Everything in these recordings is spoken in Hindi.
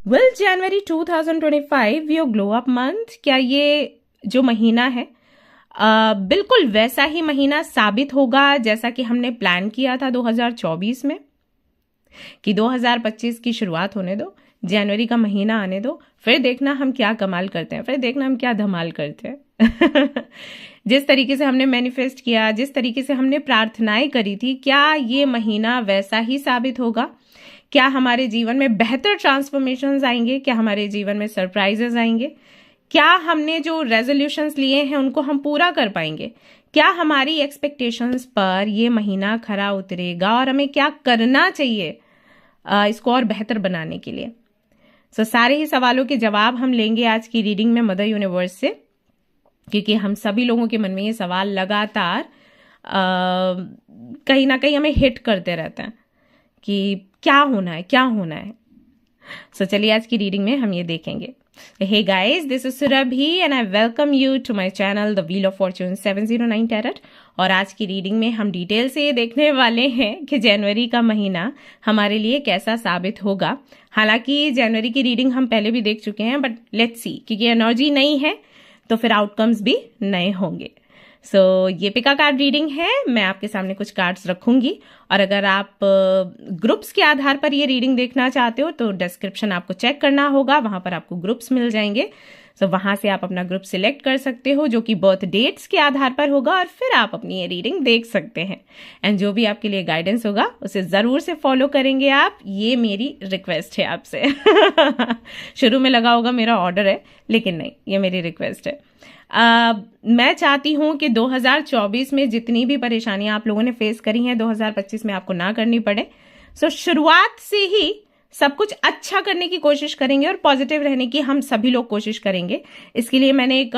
Well January 2025 your glow up month, क्या ये जो महीना है बिल्कुल वैसा ही महीना साबित होगा जैसा कि हमने प्लान किया था 2024 में, कि 2025 की शुरुआत होने दो, जनवरी का महीना आने दो, फिर देखना हम क्या कमाल करते हैं, फिर देखना हम क्या धमाल करते हैं। जिस तरीके से हमने मैनिफेस्ट किया, जिस तरीके से हमने प्रार्थनाएं करी थी, क्या ये महीना वैसा ही साबित होगा? क्या हमारे जीवन में बेहतर ट्रांसफॉर्मेशंस आएंगे? क्या हमारे जीवन में सरप्राइजेस आएंगे? क्या हमने जो रेजोल्यूशंस लिए हैं उनको हम पूरा कर पाएंगे? क्या हमारी एक्सपेक्टेशंस पर ये महीना खरा उतरेगा और हमें क्या करना चाहिए इसको और बेहतर बनाने के लिए? सारे ही सवालों के जवाब हम लेंगे आज की रीडिंग में मदर यूनिवर्स से, क्योंकि हम सभी लोगों के मन में ये सवाल लगातार कहीं ना कहीं हमें हिट करते रहते हैं कि क्या होना है, क्या होना है। चलिए आज की रीडिंग में हम ये देखेंगे। Hey guys, this is Surabhi and I welcome you to my channel The Wheel of Fortune 709 Tarot। और आज की रीडिंग में हम डिटेल से ये देखने वाले हैं कि जनवरी का महीना हमारे लिए कैसा साबित होगा। हालांकि जनवरी की रीडिंग हम पहले भी देख चुके हैं, बट लेट्स सी, क्योंकि एनर्जी नई है तो फिर आउटकम्स भी नए होंगे। ये पिका कार्ड रीडिंग है। मैं आपके सामने कुछ कार्ड्स रखूंगी और अगर आप ग्रुप्स के आधार पर ये रीडिंग देखना चाहते हो तो डिस्क्रिप्शन आपको चेक करना होगा, वहां पर आपको ग्रुप्स मिल जाएंगे। वहां से आप अपना ग्रुप सिलेक्ट कर सकते हो जो कि बर्थ डेट्स के आधार पर होगा और फिर आप अपनी ये रीडिंग देख सकते हैं। एंड जो भी आपके लिए गाइडेंस होगा उसे जरूर से फॉलो करेंगे आप, ये मेरी रिक्वेस्ट है आपसे। शुरू में लगा होगा मेरा ऑर्डर है, लेकिन नहीं, ये मेरी रिक्वेस्ट है। मैं चाहती हूं कि 2024 में जितनी भी परेशानियां आप लोगों ने फेस करी हैं 2025 में आपको ना करनी पड़े। शुरुआत से ही सब कुछ अच्छा करने की कोशिश करेंगे और पॉजिटिव रहने की हम सभी लोग कोशिश करेंगे। इसके लिए मैंने एक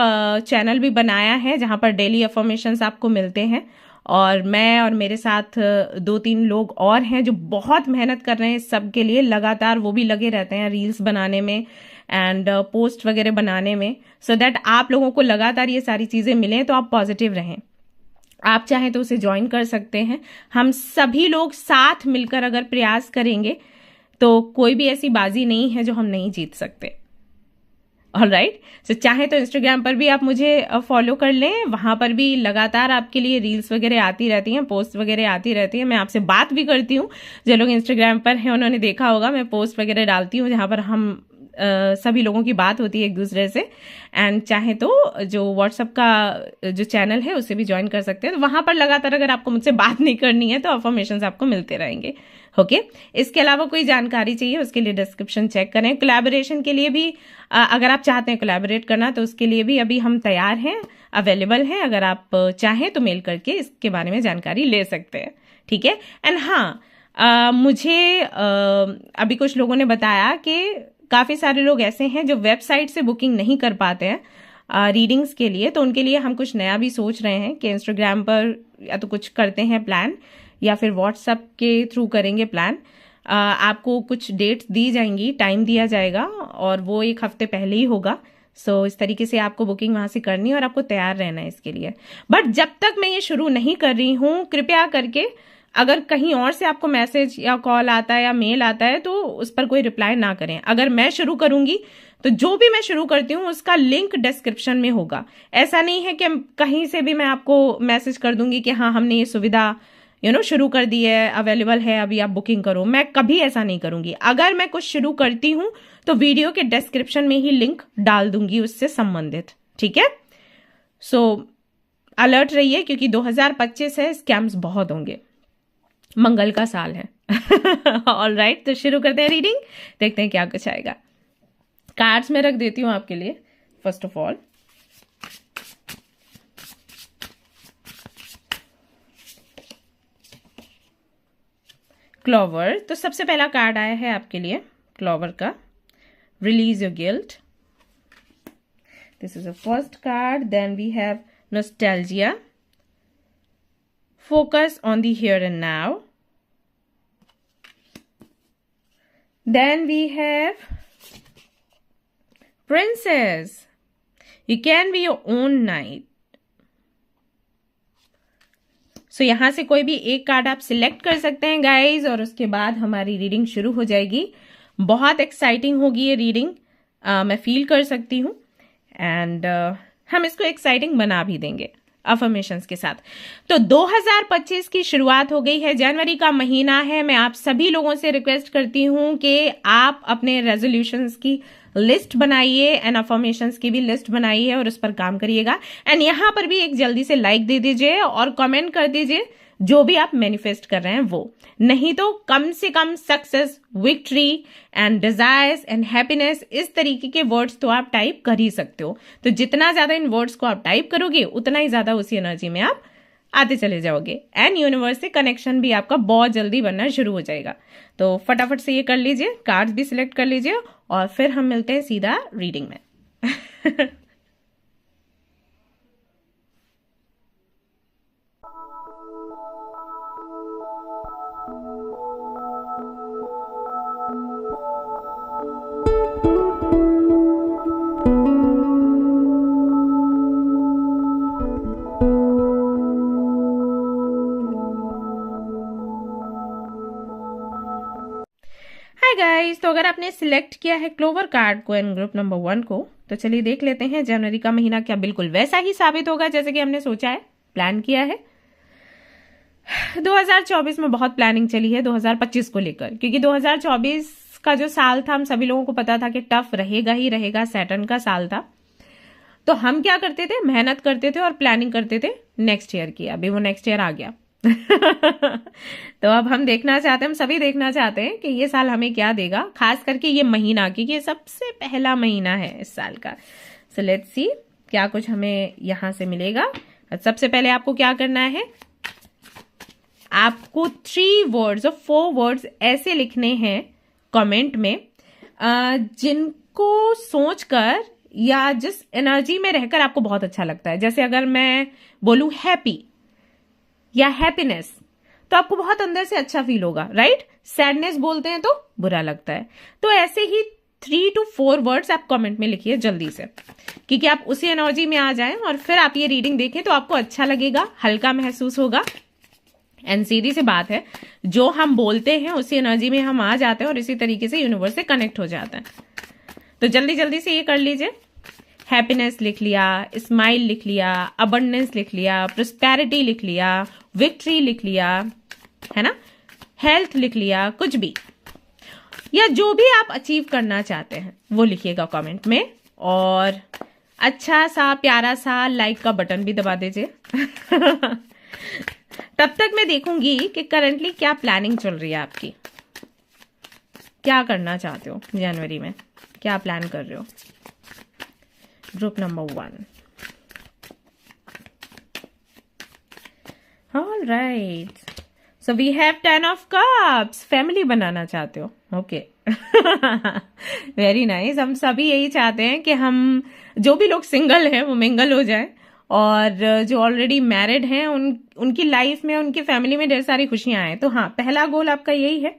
चैनल भी बनाया है जहां पर डेली अफर्मेशंस आपको मिलते हैं और मैं और मेरे साथ 2-3 लोग और हैं जो बहुत मेहनत कर रहे हैं सबके लिए लगातार। वो भी लगे रहते हैं रील्स बनाने में एंड पोस्ट वगैरह बनाने में, सो दैट आप लोगों को लगातार ये सारी चीजें मिलें तो आप पॉजिटिव रहें। आप चाहें तो उसे ज्वाइन कर सकते हैं। हम सभी लोग साथ मिलकर अगर प्रयास करेंगे तो कोई भी ऐसी बाजी नहीं है जो हम नहीं जीत सकते। ऑलराइट, चाहे तो इंस्टाग्राम पर भी आप मुझे फॉलो कर लें, वहां पर भी लगातार आपके लिए रील्स वगैरह आती रहती हैं, पोस्ट वगैरह आती रहती है। मैं आपसे बात भी करती हूँ, जो लोग इंस्टाग्राम पर हैं उन्होंने देखा होगा, मैं पोस्ट वगैरह डालती हूँ जहां पर हम सभी लोगों की बात होती है एक दूसरे से। एंड चाहे तो जो व्हाट्सएप का जो चैनल है उसे भी ज्वाइन कर सकते हैं। तो वहां पर लगातार अगर आपको मुझसे बात नहीं करनी है तो अफर्मेशंस आपको मिलते रहेंगे। ओके, इसके अलावा कोई जानकारी चाहिए उसके लिए डिस्क्रिप्शन चेक करें। कोलैबोरेशन के लिए भी अगर आप चाहते हैं कोलैबोरेट करना तो उसके लिए भी अभी हम तैयार हैं, अवेलेबल हैं। अगर आप चाहें तो मेल करके इसके बारे में जानकारी ले सकते हैं। ठीक है। एंड हाँ, मुझे अभी कुछ लोगों ने बताया कि काफी सारे लोग ऐसे हैं जो वेबसाइट से बुकिंग नहीं कर पाते हैं रीडिंग्स के लिए, तो उनके लिए हम कुछ नया भी सोच रहे हैं कि इंस्टाग्राम पर या तो कुछ करते हैं प्लान या फिर व्हाट्सएप के थ्रू करेंगे प्लान। आपको कुछ डेट्स दी जाएंगी, टाइम दिया जाएगा और वो 1 हफ्ते पहले ही होगा। इस तरीके से आपको बुकिंग वहां से करनी है और आपको तैयार रहना है इसके लिए। बट जब तक मैं ये शुरू नहीं कर रही हूं, कृपया करके अगर कहीं और से आपको मैसेज या कॉल आता है या मेल आता है तो उस पर कोई रिप्लाई ना करें। अगर मैं शुरू करूंगी तो जो भी मैं शुरू करती हूँ उसका लिंक डिस्क्रिप्शन में होगा। ऐसा नहीं है कि कहीं से भी मैं आपको मैसेज कर दूंगी कि हाँ हमने ये सुविधा शुरू कर दी है, अवेलेबल है, अभी आप बुकिंग करो। मैं कभी ऐसा नहीं करूंगी। अगर मैं कुछ शुरू करती हूं तो वीडियो के डिस्क्रिप्शन में ही लिंक डाल दूंगी उससे संबंधित। ठीक है। अलर्ट रहिए क्योंकि 2025 है, स्कैम्स बहुत होंगे। मंगल का साल है। ऑलराइट, तो शुरू करते हैं रीडिंग, देखते हैं क्या कुछ आएगा। कार्ड्स में रख देती हूं आपके लिए। फर्स्ट ऑफ ऑल क्लोवर, तो सबसे पहला कार्ड आया है आपके लिए क्लोवर का, release your guilt. This is the first card. Then we have nostalgia, focus on the here and now. Then we have princess, you can be your own knight. यहां से कोई भी एक कार्ड आप सिलेक्ट कर सकते हैं गाइज और उसके बाद हमारी रीडिंग शुरू हो जाएगी। बहुत एक्साइटिंग होगी ये रीडिंग, मैं फील कर सकती हूँ। एंड हम इसको एक्साइटिंग बना भी देंगे अफर्मेशंस के साथ। तो 2025 की शुरुआत हो गई है, जनवरी का महीना है। मैं आप सभी लोगों से रिक्वेस्ट करती हूं कि आप अपने रेजोल्यूशंस की लिस्ट बनाइए एंड अफर्मेशंस की भी लिस्ट बनाइए और उस पर काम करिएगा। एंड यहां पर भी एक जल्दी से लाइक दे दीजिए और कमेंट कर दीजिए जो भी आप मैनिफेस्ट कर रहे हैं वो। नहीं तो कम से कम success, victory and desires and happiness, इस तरीके के वर्ड्स तो आप टाइप कर ही सकते हो। तो जितना ज्यादा इन वर्ड्स को आप टाइप करोगे उतना ही ज्यादा उसी एनर्जी में आप आते चले जाओगे एंड यूनिवर्स से कनेक्शन भी आपका बहुत जल्दी बनना शुरू हो जाएगा। तो फटाफट से ये कर लीजिए, कार्ड्स भी सिलेक्ट कर लीजिए और फिर हम मिलते हैं सीधा रीडिंग में। हाय गाइस, तो अगर आपने सिलेक्ट किया है क्लोवर कार्ड को एंड ग्रुप नंबर 1 को, तो चलिए देख लेते हैं जनवरी का महीना क्या बिल्कुल वैसा ही साबित होगा जैसे कि हमने सोचा है, प्लान किया है। 2024 में बहुत प्लानिंग चली है 2025 को लेकर, क्योंकि 2024 का जो साल था हम सभी लोगों को पता था कि टफ रहेगा ही रहेगा, सैटर्न का साल था। तो हम क्या करते थे, मेहनत करते थे और प्लानिंग करते थे नेक्स्ट ईयर की। अभी वो नेक्स्ट ईयर आ गया। तो अब हम देखना चाहते हैं, हम सभी देखना चाहते हैं कि ये साल हमें क्या देगा, खास करके ये महीना, क्योंकि ये सबसे पहला महीना है इस साल का। सो लेट्स सी क्या कुछ हमें यहां से मिलेगा। सबसे पहले आपको क्या करना है, आपको 3 वर्ड्स और 4 वर्ड्स ऐसे लिखने हैं कमेंट में जिनको सोचकर या जिस एनर्जी में रहकर आपको बहुत अच्छा लगता है। जैसे अगर मैं बोलूं हैप्पी या हैप्पीनेस, तो आपको बहुत अंदर से अच्छा फील होगा, राइट? सैडनेस बोलते हैं तो बुरा लगता है। तो ऐसे ही 3 to 4 वर्ड्स आप कमेंट में लिखिए जल्दी से, क्योंकि आप उसी एनर्जी में आ जाएं और फिर आप ये रीडिंग देखें तो आपको अच्छा लगेगा, हल्का महसूस होगा। एंड सीधी सी बात है, जो हम बोलते हैं उसी एनर्जी में हम आ जाते हैं और इसी तरीके से यूनिवर्स से कनेक्ट हो जाते हैं। तो जल्दी जल्दी से ये कर लीजिए। हैप्पीनेस लिख लिया, स्माइल लिख लिया, अबंडेंस लिख लिया, प्रोस्पेरिटी लिख लिया, विक्ट्री लिख लिया, है ना, हेल्थ लिख लिया, कुछ भी या जो भी आप अचीव करना चाहते हैं वो लिखिएगा कमेंट में। और अच्छा सा प्यारा सा लाइक का बटन भी दबा दीजिए। तब तक मैं देखूंगी कि करंटली क्या प्लानिंग चल रही है आपकी, क्या करना चाहते हो जनवरी में, क्या प्लान कर रहे हो। Group number 1। All right, so we have 10 of cups. Family बनाना चाहते हो, ओके। Very nice. हम सभी यही चाहते हैं कि हम जो भी लोग सिंगल हैं वो मिंगल हो जाएं और जो ऑलरेडी मैरिड हैं उनकी लाइफ में, उनकी फैमिली में ढेर सारी खुशियां आए। तो हाँ, पहला गोल आपका यही है।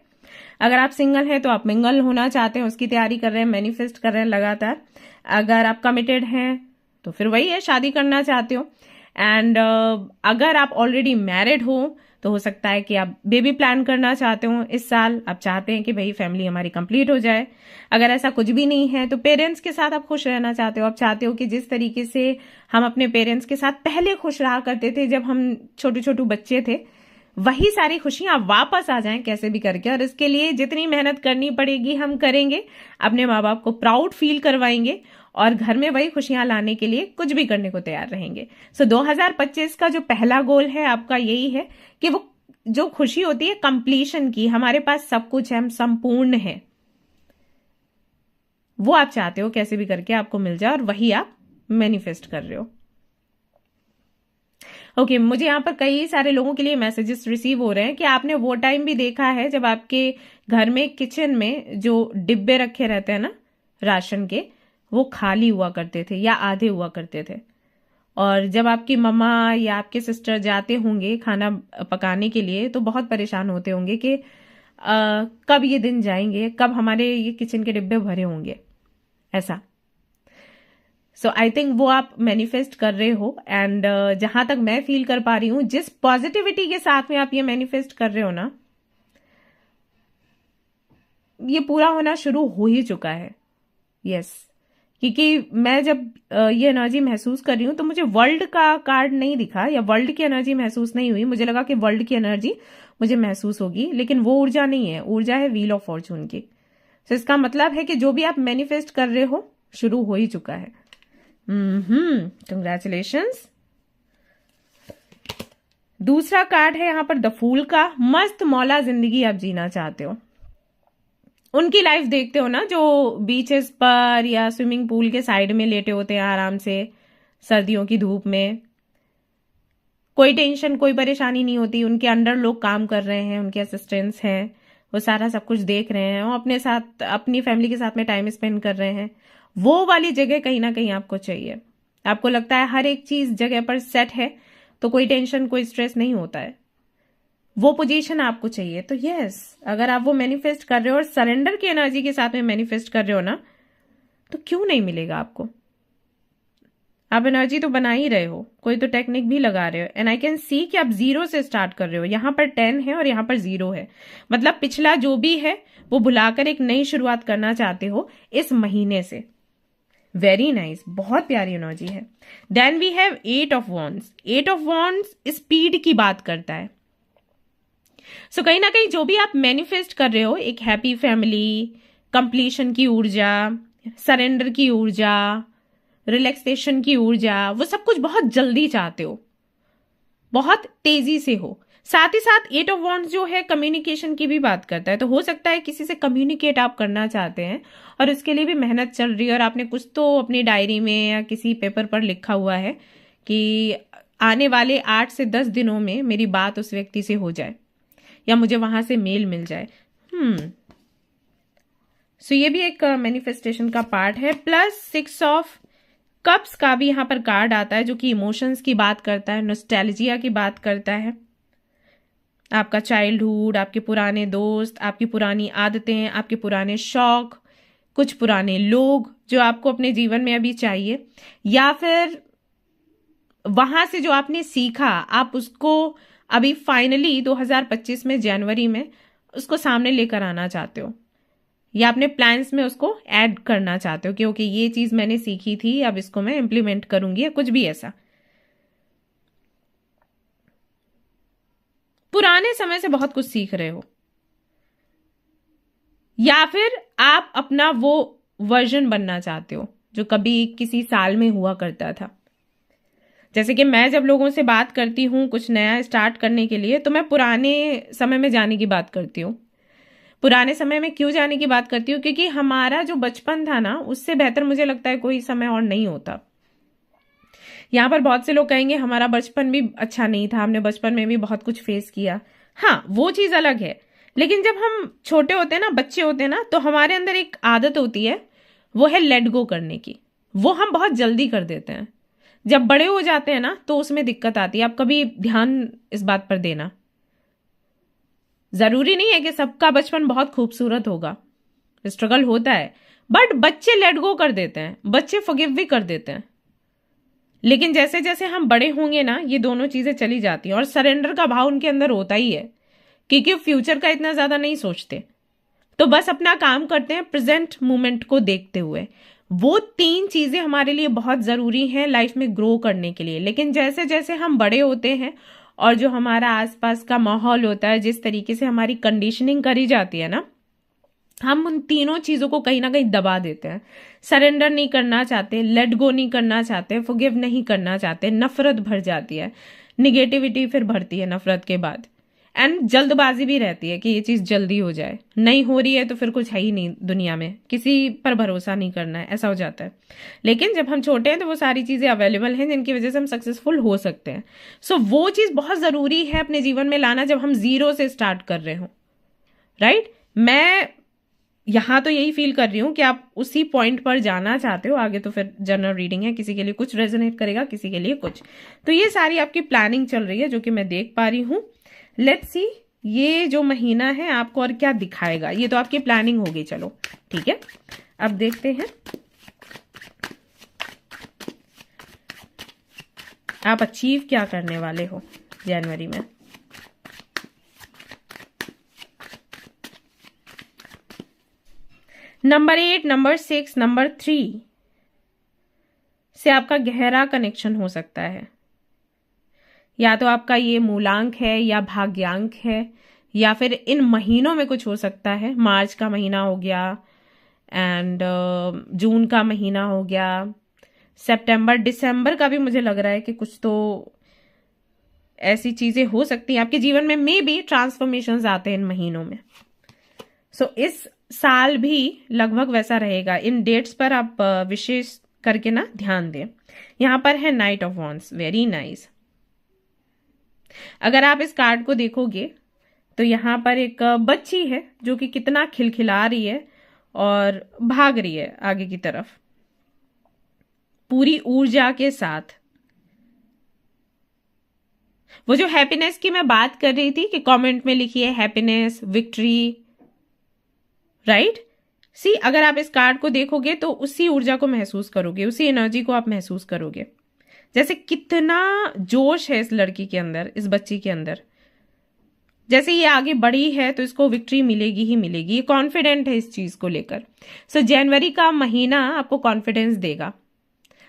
अगर आप सिंगल हैं तो आप मिंगल होना चाहते हैं, उसकी तैयारी कर रहे हैं, मैनिफेस्ट कर रहे हैं लगातार। अगर आप कमिटेड हैं तो फिर वही है, शादी करना चाहते हो। एंड अगर आप ऑलरेडी मैरिड हो तो हो सकता है कि आप बेबी प्लान करना चाहते हो इस साल, आप चाहते हैं कि भाई फैमिली हमारी कंप्लीट हो जाए। अगर ऐसा कुछ भी नहीं है तो पेरेंट्स के साथ आप खुश रहना चाहते हो। आप चाहते हो कि जिस तरीके से हम अपने पेरेंट्स के साथ पहले खुश रहा करते थे जब हम छोटे छोटे बच्चे थे, वही सारी खुशियां वापस आ जाएं कैसे भी करके। और इसके लिए जितनी मेहनत करनी पड़ेगी हम करेंगे, अपने माँ बाप को प्राउड फील करवाएंगे और घर में वही खुशियां लाने के लिए कुछ भी करने को तैयार रहेंगे। सो 2025 का जो पहला गोल है आपका यही है कि वो जो खुशी होती है कंप्लीशन की, हमारे पास सब कुछ है, हम संपूर्ण है, वो आप चाहते हो कैसे भी करके आपको मिल जाए और वही आप मैनिफेस्ट कर रहे हो। ओके, मुझे यहाँ पर कई सारे लोगों के लिए मैसेजेस रिसीव हो रहे हैं कि आपने वो टाइम भी देखा है जब आपके घर में किचन में जो डिब्बे रखे रहते हैं ना राशन के, वो खाली हुआ करते थे या आधे हुआ करते थे। और जब आपकी मम्मा या आपके सिस्टर जाते होंगे खाना पकाने के लिए तो बहुत परेशान होते होंगे कि कब ये दिन जाएंगे, कब हमारे ये किचन के डिब्बे भरे होंगे, ऐसा। सो आई थिंक वो आप मैनिफेस्ट कर रहे हो। एंड जहां तक मैं फील कर पा रही हूं, जिस पॉजिटिविटी के साथ में आप ये मैनिफेस्ट कर रहे हो ना, ये पूरा होना शुरू हो ही चुका है। यस, क्योंकि मैं जब ये एनर्जी महसूस कर रही हूँ तो मुझे वर्ल्ड का कार्ड नहीं दिखा या वर्ल्ड की एनर्जी महसूस नहीं हुई। मुझे लगा कि वर्ल्ड की एनर्जी मुझे महसूस होगी, लेकिन वो ऊर्जा नहीं है, ऊर्जा है व्हील ऑफ फॉर्चून की। तो इसका मतलब है कि जो भी आप मैनिफेस्ट कर रहे हो शुरू हो ही चुका है। कंग्रेचुलेशंस। दूसरा कार्ड है यहाँ पर द फूल का। मस्त मौला जिंदगी आप जीना चाहते हो, उनकी लाइफ देखते हो ना जो बीचेस पर या स्विमिंग पूल के साइड में लेटे होते हैं आराम से सर्दियों की धूप में। कोई टेंशन, कोई परेशानी नहीं होती। उनके अंडर लोग काम कर रहे हैं, उनके असिस्टेंट्स हैं, वो सारा सब कुछ देख रहे हैं, वो अपने साथ अपनी फैमिली के साथ में टाइम स्पेंड कर रहे हैं। वो वाली जगह कहीं ना कहीं आपको चाहिए। आपको लगता है हर एक चीज जगह पर सेट है तो कोई टेंशन, कोई स्ट्रेस नहीं होता है। वो पोजीशन आपको चाहिए। तो यस, अगर आप वो मैनिफेस्ट कर रहे हो और सरेंडर की एनर्जी के साथ में मैनिफेस्ट कर रहे हो ना, तो क्यों नहीं मिलेगा आपको। आप एनर्जी तो बना ही रहे हो, कोई तो टेक्निक भी लगा रहे हो। एंड आई कैन सी कि आप 0 से स्टार्ट कर रहे हो। यहां पर 10 है और यहां पर 0 है, मतलब पिछला जो भी है वो भुलाकर एक नई शुरुआत करना चाहते हो इस महीने से। वेरी नाइस, बहुत प्यारी एनर्जी है। Then we have 8 of wands. 8 of wands speed की बात करता है। सो कहीं ना कहीं जो भी आप मैनिफेस्ट कर रहे हो, एक हैप्पी फैमिली, कंप्लीशन की ऊर्जा, सरेंडर की ऊर्जा, रिलैक्सेशन की ऊर्जा, वो सब कुछ बहुत जल्दी चाहते हो, बहुत तेजी से हो। साथ ही साथ 8 ऑफ वॉन्ड्स जो है कम्युनिकेशन की भी बात करता है। तो हो सकता है किसी से कम्युनिकेट आप करना चाहते हैं और उसके लिए भी मेहनत चल रही है और आपने कुछ तो अपनी डायरी में या किसी पेपर पर लिखा हुआ है कि आने वाले 8 से 10 दिनों में मेरी बात उस व्यक्ति से हो जाए या मुझे वहां से मेल मिल जाए। सो ये भी एक मैनिफेस्टेशन का पार्ट है। प्लस 6 ऑफ कप्स का भी यहां पर कार्ड आता है जो कि इमोशंस की बात करता है, नॉस्टैल्जिया की बात करता है। आपका चाइल्डहुड, आपके पुराने दोस्त, आपकी पुरानी आदतें, आपके पुराने शौक, कुछ पुराने लोग जो आपको अपने जीवन में अभी चाहिए, या फिर वहां से जो आपने सीखा आप उसको अभी फाइनली 2025 में जनवरी में उसको सामने लेकर आना चाहते हो, या अपने प्लान्स में उसको ऐड करना चाहते हो कि ओके ये चीज मैंने सीखी थी, अब इसको मैं इंप्लीमेंट करूंगी, या कुछ भी ऐसा। पुराने समय से बहुत कुछ सीख रहे हो, या फिर आप अपना वो वर्जन बनना चाहते हो जो कभी किसी साल में हुआ करता था। जैसे कि मैं जब लोगों से बात करती हूँ कुछ नया स्टार्ट करने के लिए, तो मैं पुराने समय में जाने की बात करती हूँ। पुराने समय में क्यों जाने की बात करती हूँ? क्योंकि हमारा जो बचपन था ना, उससे बेहतर मुझे लगता है कोई समय और नहीं होता। यहाँ पर बहुत से लोग कहेंगे हमारा बचपन भी अच्छा नहीं था, हमने बचपन में भी बहुत कुछ फेस किया। हाँ, वो चीज अलग है, लेकिन जब हम छोटे होते हैं ना, बच्चे होते हैं ना, तो हमारे अंदर एक आदत होती है, वो है लेट गो करने की। वो हम बहुत जल्दी कर देते हैं। जब बड़े हो जाते हैं ना, तो उसमें दिक्कत आती है। आप कभी ध्यान इस बात पर देना। जरूरी नहीं है कि सबका बचपन बहुत खूबसूरत होगा, स्ट्रगल होता है, बट बच्चे लेट गो कर देते हैं, बच्चे फॉरगिव भी कर देते हैं। लेकिन जैसे जैसे हम बड़े होंगे ना, ये दोनों चीजें चली जाती हैं और सरेंडर का भाव उनके अंदर होता ही है, क्योंकि फ्यूचर का इतना ज्यादा नहीं सोचते, तो बस अपना काम करते हैं प्रेजेंट मोमेंट को देखते हुए। वो 3 चीजें हमारे लिए बहुत जरूरी हैं लाइफ में ग्रो करने के लिए। लेकिन जैसे जैसे हम बड़े होते हैं और जो हमारा आसपास का माहौल होता है, जिस तरीके से हमारी कंडीशनिंग करी जाती है ना, हम उन तीनों चीजों को कहीं ना कहीं दबा देते हैं। सरेंडर नहीं करना चाहते, लेट गो नहीं करना चाहते, फॉरगिव नहीं करना चाहते, नफरत भर जाती है, निगेटिविटी फिर भरती है नफरत के बाद, एंड जल्दबाजी भी रहती है कि ये चीज जल्दी हो जाए। नहीं हो रही है तो फिर कुछ है ही नहीं दुनिया में, किसी पर भरोसा नहीं करना है, ऐसा हो जाता है। लेकिन जब हम छोटे हैं तो वो सारी चीजें अवेलेबल हैं जिनकी वजह से हम सक्सेसफुल हो सकते हैं। सो वो चीज बहुत जरूरी है अपने जीवन में लाना जब हम 0 से स्टार्ट कर रहे हो, राइट। मैं यहां तो यही फील कर रही हूं कि आप उसी पॉइंट पर जाना चाहते हो। आगे तो फिर जनरल रीडिंग है, किसी के लिए कुछ रेजोनेट करेगा, किसी के लिए कुछ। तो ये सारी आपकी प्लानिंग चल रही है जो कि मैं देख पा रही हूं। लेट्स सी ये जो महीना है आपको और क्या दिखाएगा। ये तो आपकी प्लानिंग होगी, चलो ठीक है। अब देखते हैं आप अचीव क्या करने वाले हो जनवरी में। नंबर 8, नंबर 6, नंबर 3 से आपका गहरा कनेक्शन हो सकता है। या तो आपका ये मूलांक है या भाग्यांक है, या फिर इन महीनों में कुछ हो सकता है। मार्च का महीना हो गया, एंड जून का महीना हो गया, सितंबर, दिसंबर का भी मुझे लग रहा है कि कुछ तो ऐसी चीजें हो सकती हैं आपके जीवन में। मे बी ट्रांसफॉर्मेशंस आते हैं इन महीनों में। सो इस साल भी लगभग वैसा रहेगा। इन डेट्स पर आप विशेष करके ना ध्यान दें। यहां पर है night of wands, very nice. अगर आप इस कार्ड को देखोगे तो यहां पर एक बच्ची है जो कि कितना खिलखिला रही है और भाग रही है आगे की तरफ पूरी ऊर्जा के साथ। वो जो हैप्पीनेस की मैं बात कर रही थी कि कमेंट में लिखिए हैप्पीनेस, विक्ट्री, राइट। सी, अगर आप इस कार्ड को देखोगे तो उसी ऊर्जा को महसूस करोगे, उसी एनर्जी को आप महसूस करोगे। जैसे कितना जोश है इस लड़की के अंदर, इस बच्ची के अंदर। जैसे ये आगे बढ़ी है तो इसको विक्ट्री मिलेगी ही मिलेगी। ये कॉन्फिडेंट है इस चीज को लेकर। सो जनवरी का महीना आपको कॉन्फिडेंस देगा,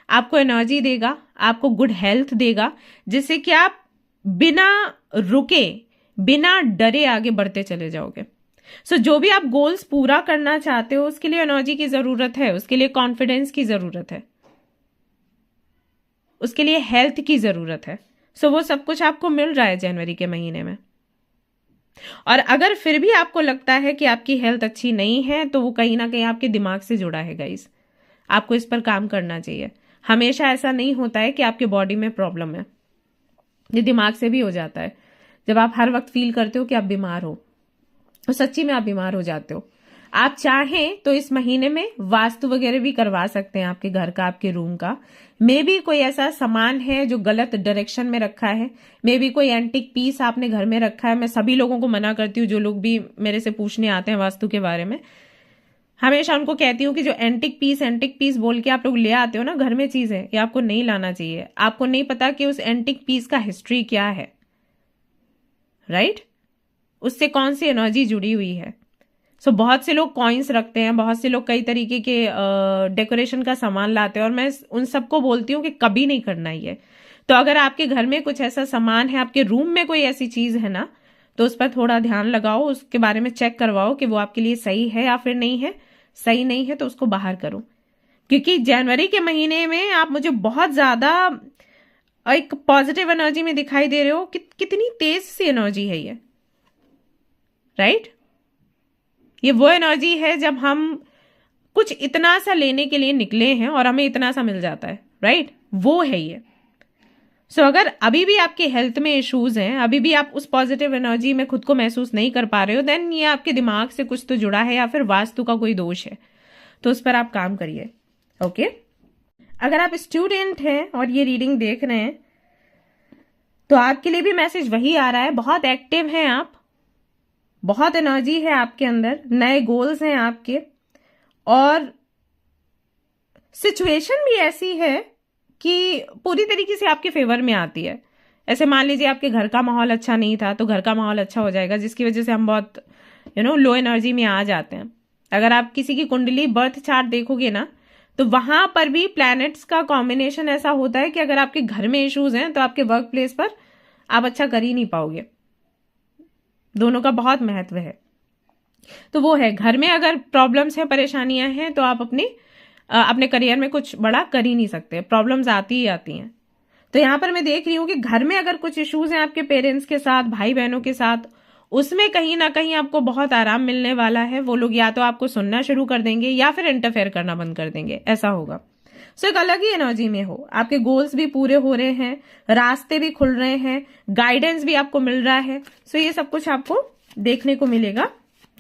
आपको एनर्जी देगा, आपको गुड हेल्थ देगा, जिससे कि आप बिना रुके, बिना डरे आगे बढ़ते चले जाओगे। सो जो भी आप गोल्स पूरा करना चाहते हो उसके लिए एनर्जी की जरूरत है, उसके लिए कॉन्फिडेंस की जरूरत है, उसके लिए हेल्थ की जरूरत है। सो वो सब कुछ आपको मिल रहा है जनवरी के महीने में। और अगर फिर भी आपको लगता है कि आपकी हेल्थ अच्छी नहीं है तो वो कहीं ना कहीं आपके दिमाग से जुड़ा है गाइस। आपको इस पर काम करना चाहिए। हमेशा ऐसा नहीं होता है कि आपके बॉडी में प्रॉब्लम है, ये दिमाग से भी हो जाता है। जब आप हर वक्त फील करते हो कि आप बीमार हो तो सच्ची में आप बीमार हो जाते हो। आप चाहें तो इस महीने में वास्तु वगैरह भी करवा सकते हैं आपके घर का, आपके रूम का। मे बी कोई ऐसा सामान है जो गलत डायरेक्शन में रखा है, मे बी कोई एंटिक पीस आपने घर में रखा है। मैं सभी लोगों को मना करती हूँ, जो लोग भी मेरे से पूछने आते हैं वास्तु के बारे में, हमेशा उनको कहती हूँ कि जो एंटिक पीस बोल के आप लोग ले आते हो ना घर में चीजें, ये आपको नहीं लाना चाहिए। आपको नहीं पता कि उस एंटिक पीस का हिस्ट्री क्या है, राइट? उससे कौन सी एनर्जी जुड़ी हुई है। सो बहुत से लोग कॉइन्स रखते हैं, बहुत से लोग कई तरीके के डेकोरेशन का सामान लाते हैं, और मैं उन सबको बोलती हूँ कि कभी नहीं करना ये। तो अगर आपके घर में कुछ ऐसा सामान है, आपके रूम में कोई ऐसी चीज है ना, तो उस पर थोड़ा ध्यान लगाओ, उसके बारे में चेक करवाओ कि वो आपके लिए सही है या फिर नहीं है। सही नहीं है तो उसको बाहर करो, क्योंकि जनवरी के महीने में आप मुझे बहुत ज्यादा एक पॉजिटिव एनर्जी में दिखाई दे रहे हो। कितनी तेज सी एनर्जी है ये, राइट? ये वो एनर्जी है जब हम कुछ इतना सा लेने के लिए निकले हैं और हमें इतना सा मिल जाता है, राइट? वो है ये। सो अगर अभी भी आपके हेल्थ में इश्यूज हैं, अभी भी आप उस पॉजिटिव एनर्जी में खुद को महसूस नहीं कर पा रहे हो, देन ये आपके दिमाग से कुछ तो जुड़ा है या फिर वास्तु का कोई दोष है। तो उस पर आप काम करिए, ओके? अगर आप स्टूडेंट हैं और ये रीडिंग देख रहे हैं तो आपके लिए भी मैसेज वही आ रहा है। बहुत एक्टिव हैं आप, बहुत एनर्जी है आपके अंदर, नए गोल्स हैं आपके, और सिचुएशन भी ऐसी है कि पूरी तरीके से आपके फेवर में आती है। ऐसे मान लीजिए आपके घर का माहौल अच्छा नहीं था तो घर का माहौल अच्छा हो जाएगा, जिसकी वजह से हम बहुत लो एनर्जी में आ जाते हैं। अगर आप किसी की कुंडली बर्थ चार्ट देखोगे ना तो वहां पर भी प्लैनेट्स का कॉम्बिनेशन ऐसा होता है कि अगर आपके घर में इश्यूज हैं तो आपके वर्क प्लेस पर आप अच्छा कर ही नहीं पाओगे। दोनों का बहुत महत्व है। तो वो है, घर में अगर प्रॉब्लम्स हैं, परेशानियां हैं, तो आप अपने करियर में कुछ बड़ा कर ही नहीं सकते, प्रॉब्लम्स आती ही आती हैं। तो यहां पर मैं देख रही हूं कि घर में अगर कुछ इश्यूज हैं आपके पेरेंट्स के साथ, भाई बहनों के साथ, उसमें कहीं ना कहीं आपको बहुत आराम मिलने वाला है। वो लोग या तो आपको सुनना शुरू कर देंगे या फिर इंटरफेयर करना बंद कर देंगे, ऐसा होगा। सो एक अलग ही एनर्जी में हो, आपके गोल्स भी पूरे हो रहे हैं, रास्ते भी खुल रहे हैं, गाइडेंस भी आपको मिल रहा है। सो ये सब कुछ आपको देखने को मिलेगा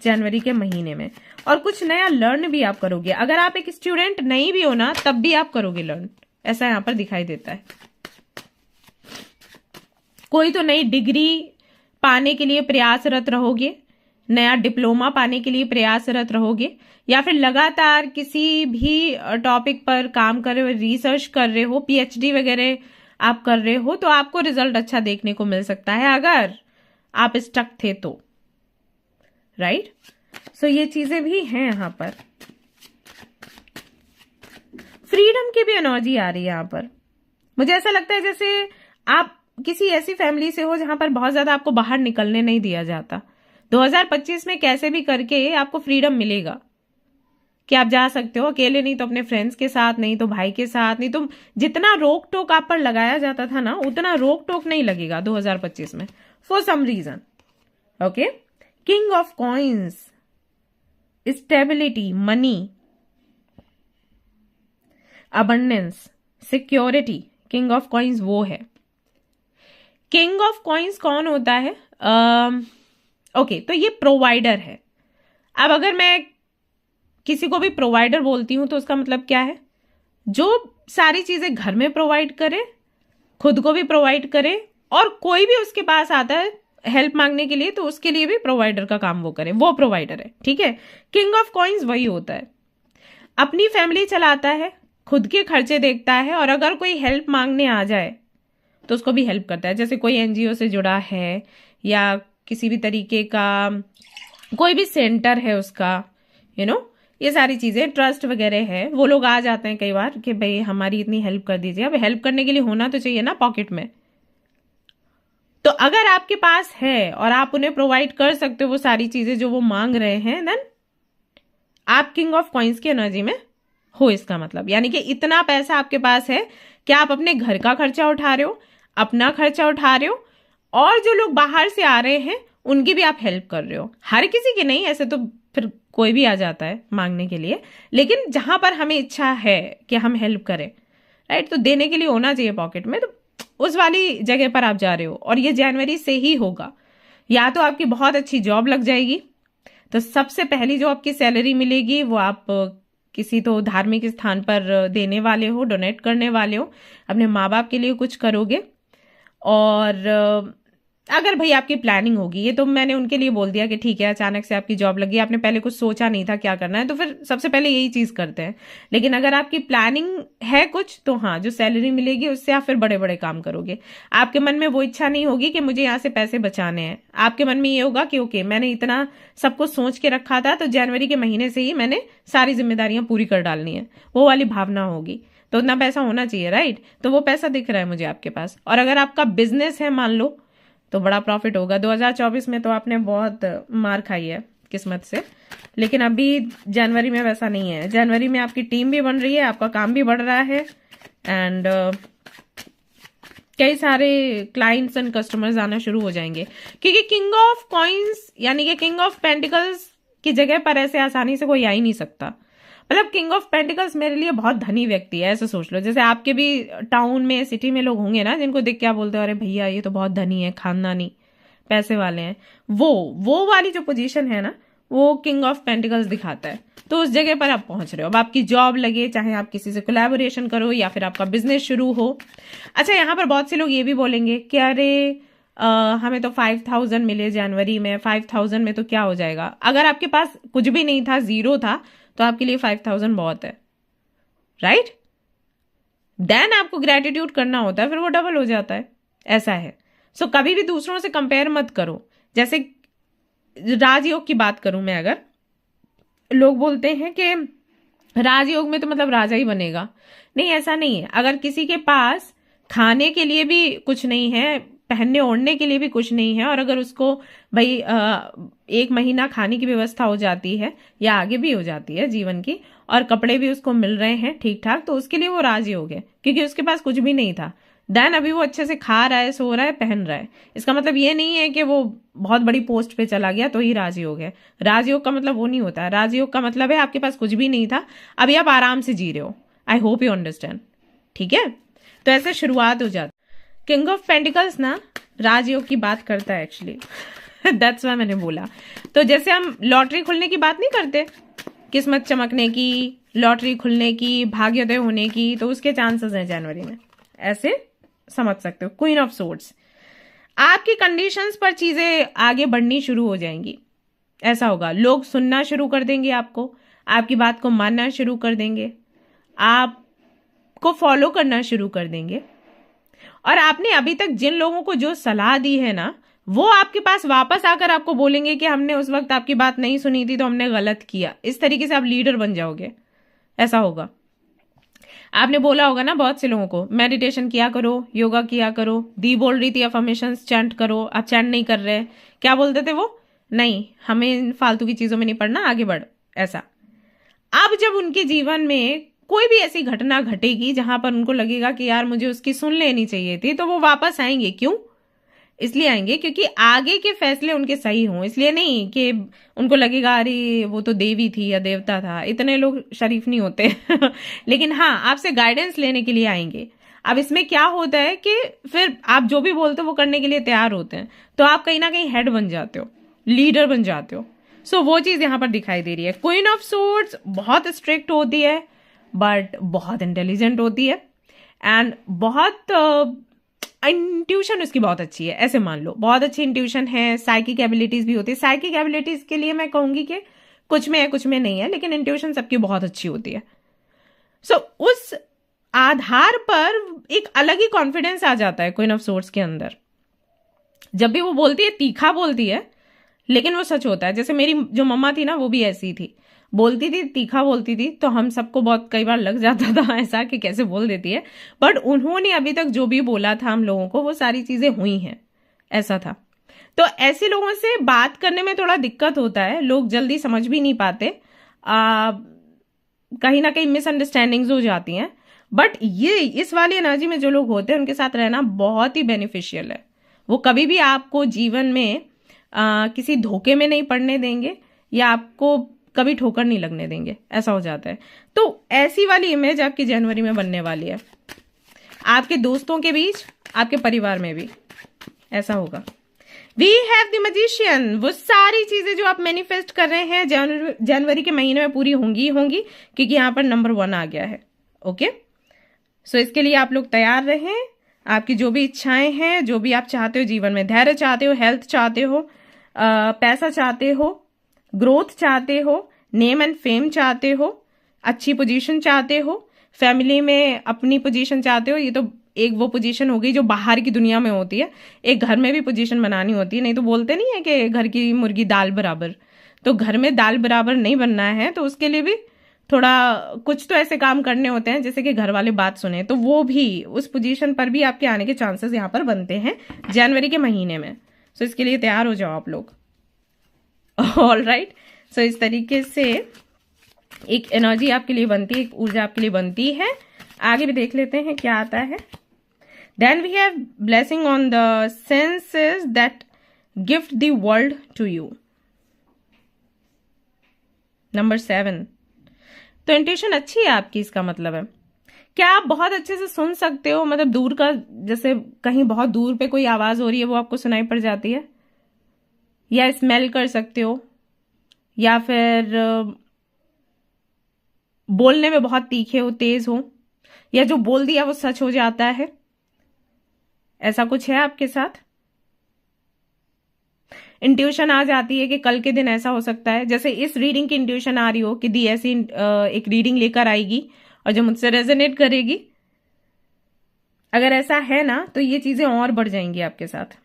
जनवरी के महीने में। और कुछ नया लर्न भी आप करोगे। अगर आप एक स्टूडेंट नहीं भी हो ना तब भी आप करोगे लर्न, ऐसा यहां पर दिखाई देता है। कोई तो नई डिग्री पाने के लिए प्रयासरत रहोगे, नया डिप्लोमा पाने के लिए प्रयासरत रहोगे, या फिर लगातार किसी भी टॉपिक पर काम कर रहे हो, रिसर्च कर रहे हो, पीएचडी वगैरह आप कर रहे हो, तो आपको रिजल्ट अच्छा देखने को मिल सकता है अगर आप स्टक थे तो, राइट? सो ये चीजें भी हैं यहां पर। फ्रीडम की भी एनर्जी आ रही है यहाँ पर। मुझे ऐसा लगता है जैसे आप किसी ऐसी फैमिली से हो जहां पर बहुत ज्यादा आपको बाहर निकलने नहीं दिया जाता। 2025 में कैसे भी करके आपको फ्रीडम मिलेगा कि आप जा सकते हो, अकेले नहीं तो अपने फ्रेंड्स के साथ, नहीं तो भाई के साथ, नहीं तो जितना रोक टोक आप पर लगाया जाता था ना उतना रोक टोक नहीं लगेगा 2025 में, for some reason. Okay, king of coins, stability, money, abundance, security. King of coins वो है। किंग ऑफ कॉइन्स कौन होता है? ओके, तो ये प्रोवाइडर है। अब अगर मैं किसी को भी प्रोवाइडर बोलती हूं तो उसका मतलब क्या है? जो सारी चीजें घर में प्रोवाइड करे, खुद को भी प्रोवाइड करे, और कोई भी उसके पास आता है हेल्प मांगने के लिए तो उसके लिए भी प्रोवाइडर का काम वो करे, वो प्रोवाइडर है। ठीक है, किंग ऑफ कॉइन्स वही होता है। अपनी फैमिली चलाता है, खुद के खर्चे देखता है, और अगर कोई हेल्प मांगने आ जाए तो उसको भी हेल्प करता है। जैसे कोई एनजीओ से जुड़ा है या किसी भी तरीके का कोई भी सेंटर है उसका, ये सारी चीजें, ट्रस्ट वगैरह है, वो लोग आ जाते हैं कई बार कि भाई हमारी इतनी हेल्प कर दीजिए। अब हेल्प करने के लिए होना तो चाहिए ना पॉकेट में। तो अगर आपके पास है और आप उन्हें प्रोवाइड कर सकते हो वो सारी चीजें जो वो मांग रहे हैं, देन आप किंग ऑफ कॉइन्स की एनर्जी में हो। इसका मतलब यानी कि इतना पैसा आपके पास है कि आप अपने घर का खर्चा उठा रहे हो, अपना खर्चा उठा रहे हो, और जो लोग बाहर से आ रहे हैं उनकी भी आप हेल्प कर रहे हो। हर किसी की नहीं, ऐसे तो फिर कोई भी आ जाता है मांगने के लिए, लेकिन जहां पर हमें इच्छा है कि हम हेल्प करें, राइट, तो देने के लिए होना चाहिए पॉकेट में, तो उस वाली जगह पर आप जा रहे हो। और ये जनवरी से ही होगा। या तो आपकी बहुत अच्छी जॉब लग जाएगी, तो सबसे पहली जो आपकी सैलरी मिलेगी वो आप किसी तो धार्मिक स्थान पर देने वाले हो, डोनेट करने वाले हो, अपने माँ बाप के लिए कुछ करोगे। और अगर भाई आपकी प्लानिंग होगी, ये तो मैंने उनके लिए बोल दिया कि ठीक है अचानक से आपकी जॉब लगी, आपने पहले कुछ सोचा नहीं था क्या करना है, तो फिर सबसे पहले यही चीज करते हैं। लेकिन अगर आपकी प्लानिंग है कुछ, तो हाँ, जो सैलरी मिलेगी उससे आप फिर बड़े बड़े काम करोगे। आपके मन में वो इच्छा नहीं होगी कि मुझे यहाँ से पैसे बचाने हैं। आपके मन में ये होगा कि ओके, मैंने इतना सब कुछ सोच के रखा था, तो जनवरी के महीने से ही मैंने सारी जिम्मेदारियां पूरी कर डालनी है, वो वाली भावना होगी। तो उतना पैसा होना चाहिए, राइट। तो वो पैसा दिख रहा है मुझे आपके पास। और अगर आपका बिजनेस है मान लो, तो बड़ा प्रॉफिट होगा। 2024 में तो आपने बहुत मार खाई है किस्मत से, लेकिन अभी जनवरी में वैसा नहीं है। जनवरी में आपकी टीम भी बन रही है, आपका काम भी बढ़ रहा है, एंड कई सारे क्लाइंट्स एंड कस्टमर्स आना शुरू हो जाएंगे। क्योंकि किंग ऑफ कॉइन्स यानी कि किंग ऑफ पेंटिकल्स की जगह पर ऐसे आसानी से कोई आ ही नहीं सकता। मतलब किंग ऑफ पेंटिकल्स मेरे लिए बहुत धनी व्यक्ति है, ऐसे सोच लो। जैसे आपके भी टाउन में, सिटी में लोग होंगे ना जिनको देख के आप बोलते हो अरे भैया ये तो बहुत धनी है, खानदानी पैसे वाले हैं। वो वाली जो पोजीशन है ना, वो किंग ऑफ पेंटिकल्स दिखाता है। तो उस जगह पर आप पहुंच रहे हो। अब आपकी जॉब लगे, चाहे आप किसी से कोलैबोरेशन करो या फिर आपका बिजनेस शुरू हो। अच्छा, यहाँ पर बहुत से लोग ये भी बोलेंगे कि अरे हमें तो 5000 मिले जनवरी में, 5000 में तो क्या हो जाएगा। अगर आपके पास कुछ भी नहीं था, जीरो था, तो आपके लिए 5000 बहुत है, राइट। देन आपको ग्रेटिट्यूड करना होता है, फिर वो डबल हो जाता है, ऐसा है। सो कभी भी दूसरों से कंपेयर मत करो। जैसे राजयोग की बात करूं मैं, अगर लोग बोलते हैं कि राजयोग में तो मतलब राजा ही बनेगा, नहीं, ऐसा नहीं है। अगर किसी के पास खाने के लिए भी कुछ नहीं है, पहनने ओढ़ने के लिए भी कुछ नहीं है, और अगर उसको भाई 1 महीना खाने की व्यवस्था हो जाती है या आगे भी हो जाती है जीवन की, और कपड़े भी उसको मिल रहे हैं ठीक ठाक, तो उसके लिए वो राजयोग है। क्योंकि उसके पास कुछ भी नहीं था, देन अभी वो अच्छे से खा रहा है, सो रहा है, पहन रहा है। इसका मतलब ये नहीं है कि वो बहुत बड़ी पोस्ट पे चला गया तो ही राजयोग है। राजयोग का मतलब वो नहीं होता है। राजयोग का मतलब है आपके पास कुछ भी नहीं था, अभी आप आराम से जी रहे हो। आई होप यू अंडरस्टैंड, ठीक है। तो ऐसे शुरुआत हो जाती। किंग ऑफ पेंटिकल्स ना राजयोग की बात करता है एक्चुअली, दैट्स व्हाई मैंने बोला। तो जैसे हम लॉटरी खुलने की बात नहीं करते, किस्मत चमकने की, लॉटरी खुलने की, भाग्योदय होने की, तो उसके चांसेस हैं जनवरी में, ऐसे समझ सकते हो। क्वीन ऑफ सोर्ड्स, आपकी कंडीशंस पर चीजें आगे बढ़नी शुरू हो जाएंगी। ऐसा होगा, लोग सुनना शुरू कर देंगे आपको, आपकी बात को मानना शुरू कर देंगे, आपको फॉलो करना शुरू कर देंगे। और आपने अभी तक जिन लोगों को जो सलाह दी है ना, वो आपके पास वापस आकर आपको बोलेंगे कि हमने उस वक्त आपकी बात नहीं सुनी थी तो हमने गलत किया। इस तरीके से आप लीडर बन जाओगे, ऐसा होगा। आपने बोला होगा ना बहुत से लोगों को, मेडिटेशन किया करो, योगा किया करो। दी बोल रही थी अफर्मेशंस चैंट करो, आप चैंट नहीं कर रहे। क्या बोलते थे वो? नहीं, हमें इन फालतू की चीजों में नहीं पड़ना, आगे बढ़, ऐसा। अब जब उनके जीवन में कोई भी ऐसी घटना घटेगी जहां पर उनको लगेगा कि यार मुझे उसकी सुन लेनी चाहिए थी, तो वो वापस आएंगे। क्यों? इसलिए आएंगे क्योंकि आगे के फैसले उनके सही हों। इसलिए नहीं कि उनको लगेगा अरे वो तो देवी थी या देवता था। इतने लोग शरीफ नहीं होते लेकिन हाँ, आपसे गाइडेंस लेने के लिए आएंगे। अब इसमें क्या होता है कि फिर आप जो भी बोलते हो वो करने के लिए तैयार होते हैं, तो आप कहीं ना कहीं हेड बन जाते हो, लीडर बन जाते हो। सो वो चीज यहां पर दिखाई दे रही है। क्वीन ऑफ सोर्ड्स बहुत स्ट्रिक्ट होती है, बट बहुत इंटेलिजेंट होती है, एंड बहुत इंट्यूशन उसकी बहुत अच्छी है, ऐसे मान लो। बहुत अच्छी इंट्यूशन है, साइकिक एबिलिटीज भी होती है। साइकिक एबिलिटीज के लिए मैं कहूंगी कि कुछ में है कुछ में नहीं है, लेकिन इंट्यूशन सबकी बहुत अच्छी होती है। सो उस आधार पर एक अलग ही कॉन्फिडेंस आ जाता है क्वीन ऑफ सोर्ड्स के अंदर। जब भी वो बोलती है, तीखा बोलती है, लेकिन वो सच होता है। जैसे मेरी जो मम्मा थी ना, वो भी ऐसी थी, बोलती थी, तीखा बोलती थी, तो हम सबको बहुत कई बार लग जाता था ऐसा कि कैसे बोल देती है। बट उन्होंने अभी तक जो भी बोला था हम लोगों को, वो सारी चीजें हुई हैं, ऐसा था। तो ऐसे लोगों से बात करने में थोड़ा दिक्कत होता है, लोग जल्दी समझ भी नहीं पाते, कहीं ना कहीं मिसअंडरस्टैंडिंग्स हो जाती हैं। बट ये इस वाली एनर्जी में जो लोग होते हैं, उनके साथ रहना बहुत ही बेनिफिशियल है। वो कभी भी आपको जीवन में किसी धोखे में नहीं पड़ने देंगे, या आपको कभी ठोकर नहीं लगने देंगे, ऐसा हो जाता है। तो ऐसी वाली इमेज आपकी जनवरी में बनने वाली है, आपके दोस्तों के बीच, आपके परिवार में भी ऐसा होगा। We have the magician. वो सारी चीजें जो आप मैनिफेस्ट कर रहे हैं जनवरी के महीने में पूरी होंगी ही होंगी, क्योंकि यहां पर नंबर 1 आ गया है। ओके, सो इसके लिए आप लोग तैयार रहें। आपकी जो भी इच्छाएं हैं, जो भी आप चाहते हो जीवन में, धैर्य चाहते हो, हेल्थ चाहते हो, पैसा चाहते हो, ग्रोथ चाहते हो, नेम एंड फेम चाहते हो, अच्छी पोजीशन चाहते हो, फैमिली में अपनी पोजीशन चाहते हो। ये तो एक वो पोजीशन हो गई जो बाहर की दुनिया में होती है, एक घर में भी पोजीशन बनानी होती है। नहीं तो बोलते नहीं है कि घर की मुर्गी दाल बराबर, तो घर में दाल बराबर नहीं बनना है, तो उसके लिए भी थोड़ा कुछ तो ऐसे काम करने होते हैं जैसे कि घर वाले बात सुने, तो वो भी उस पोजीशन पर भी आपके आने के चांसेस यहाँ पर बनते हैं जनवरी के महीने में। सो इसके लिए तैयार हो जाओ आप लोग। ऑल राइट, सो इस तरीके से एक एनर्जी आपके लिए बनती है, एक ऊर्जा आपके लिए बनती है। आगे भी देख लेते हैं क्या आता है। Then we have blessing on the senses that gift the world to you. Number 7, तो इंट्यूशन अच्छी है आपकी, इसका मतलब है क्या आप बहुत अच्छे से सुन सकते हो, मतलब दूर का, जैसे कहीं बहुत दूर पे कोई आवाज हो रही है वो आपको सुनाई पड़ जाती है, या स्मेल कर सकते हो, या फिर बोलने में बहुत तीखे हो, तेज हो, या जो बोल दिया वो सच हो जाता है। ऐसा कुछ है आपके साथ? इंट्यूशन आ जाती है कि कल के दिन ऐसा हो सकता है। जैसे इस रीडिंग की इंट्यूशन आ रही हो कि दी ऐसी एक रीडिंग लेकर आएगी और जो मुझसे रेजोनेट करेगी। अगर ऐसा है ना, तो ये चीजें और बढ़ जाएंगी आपके साथ।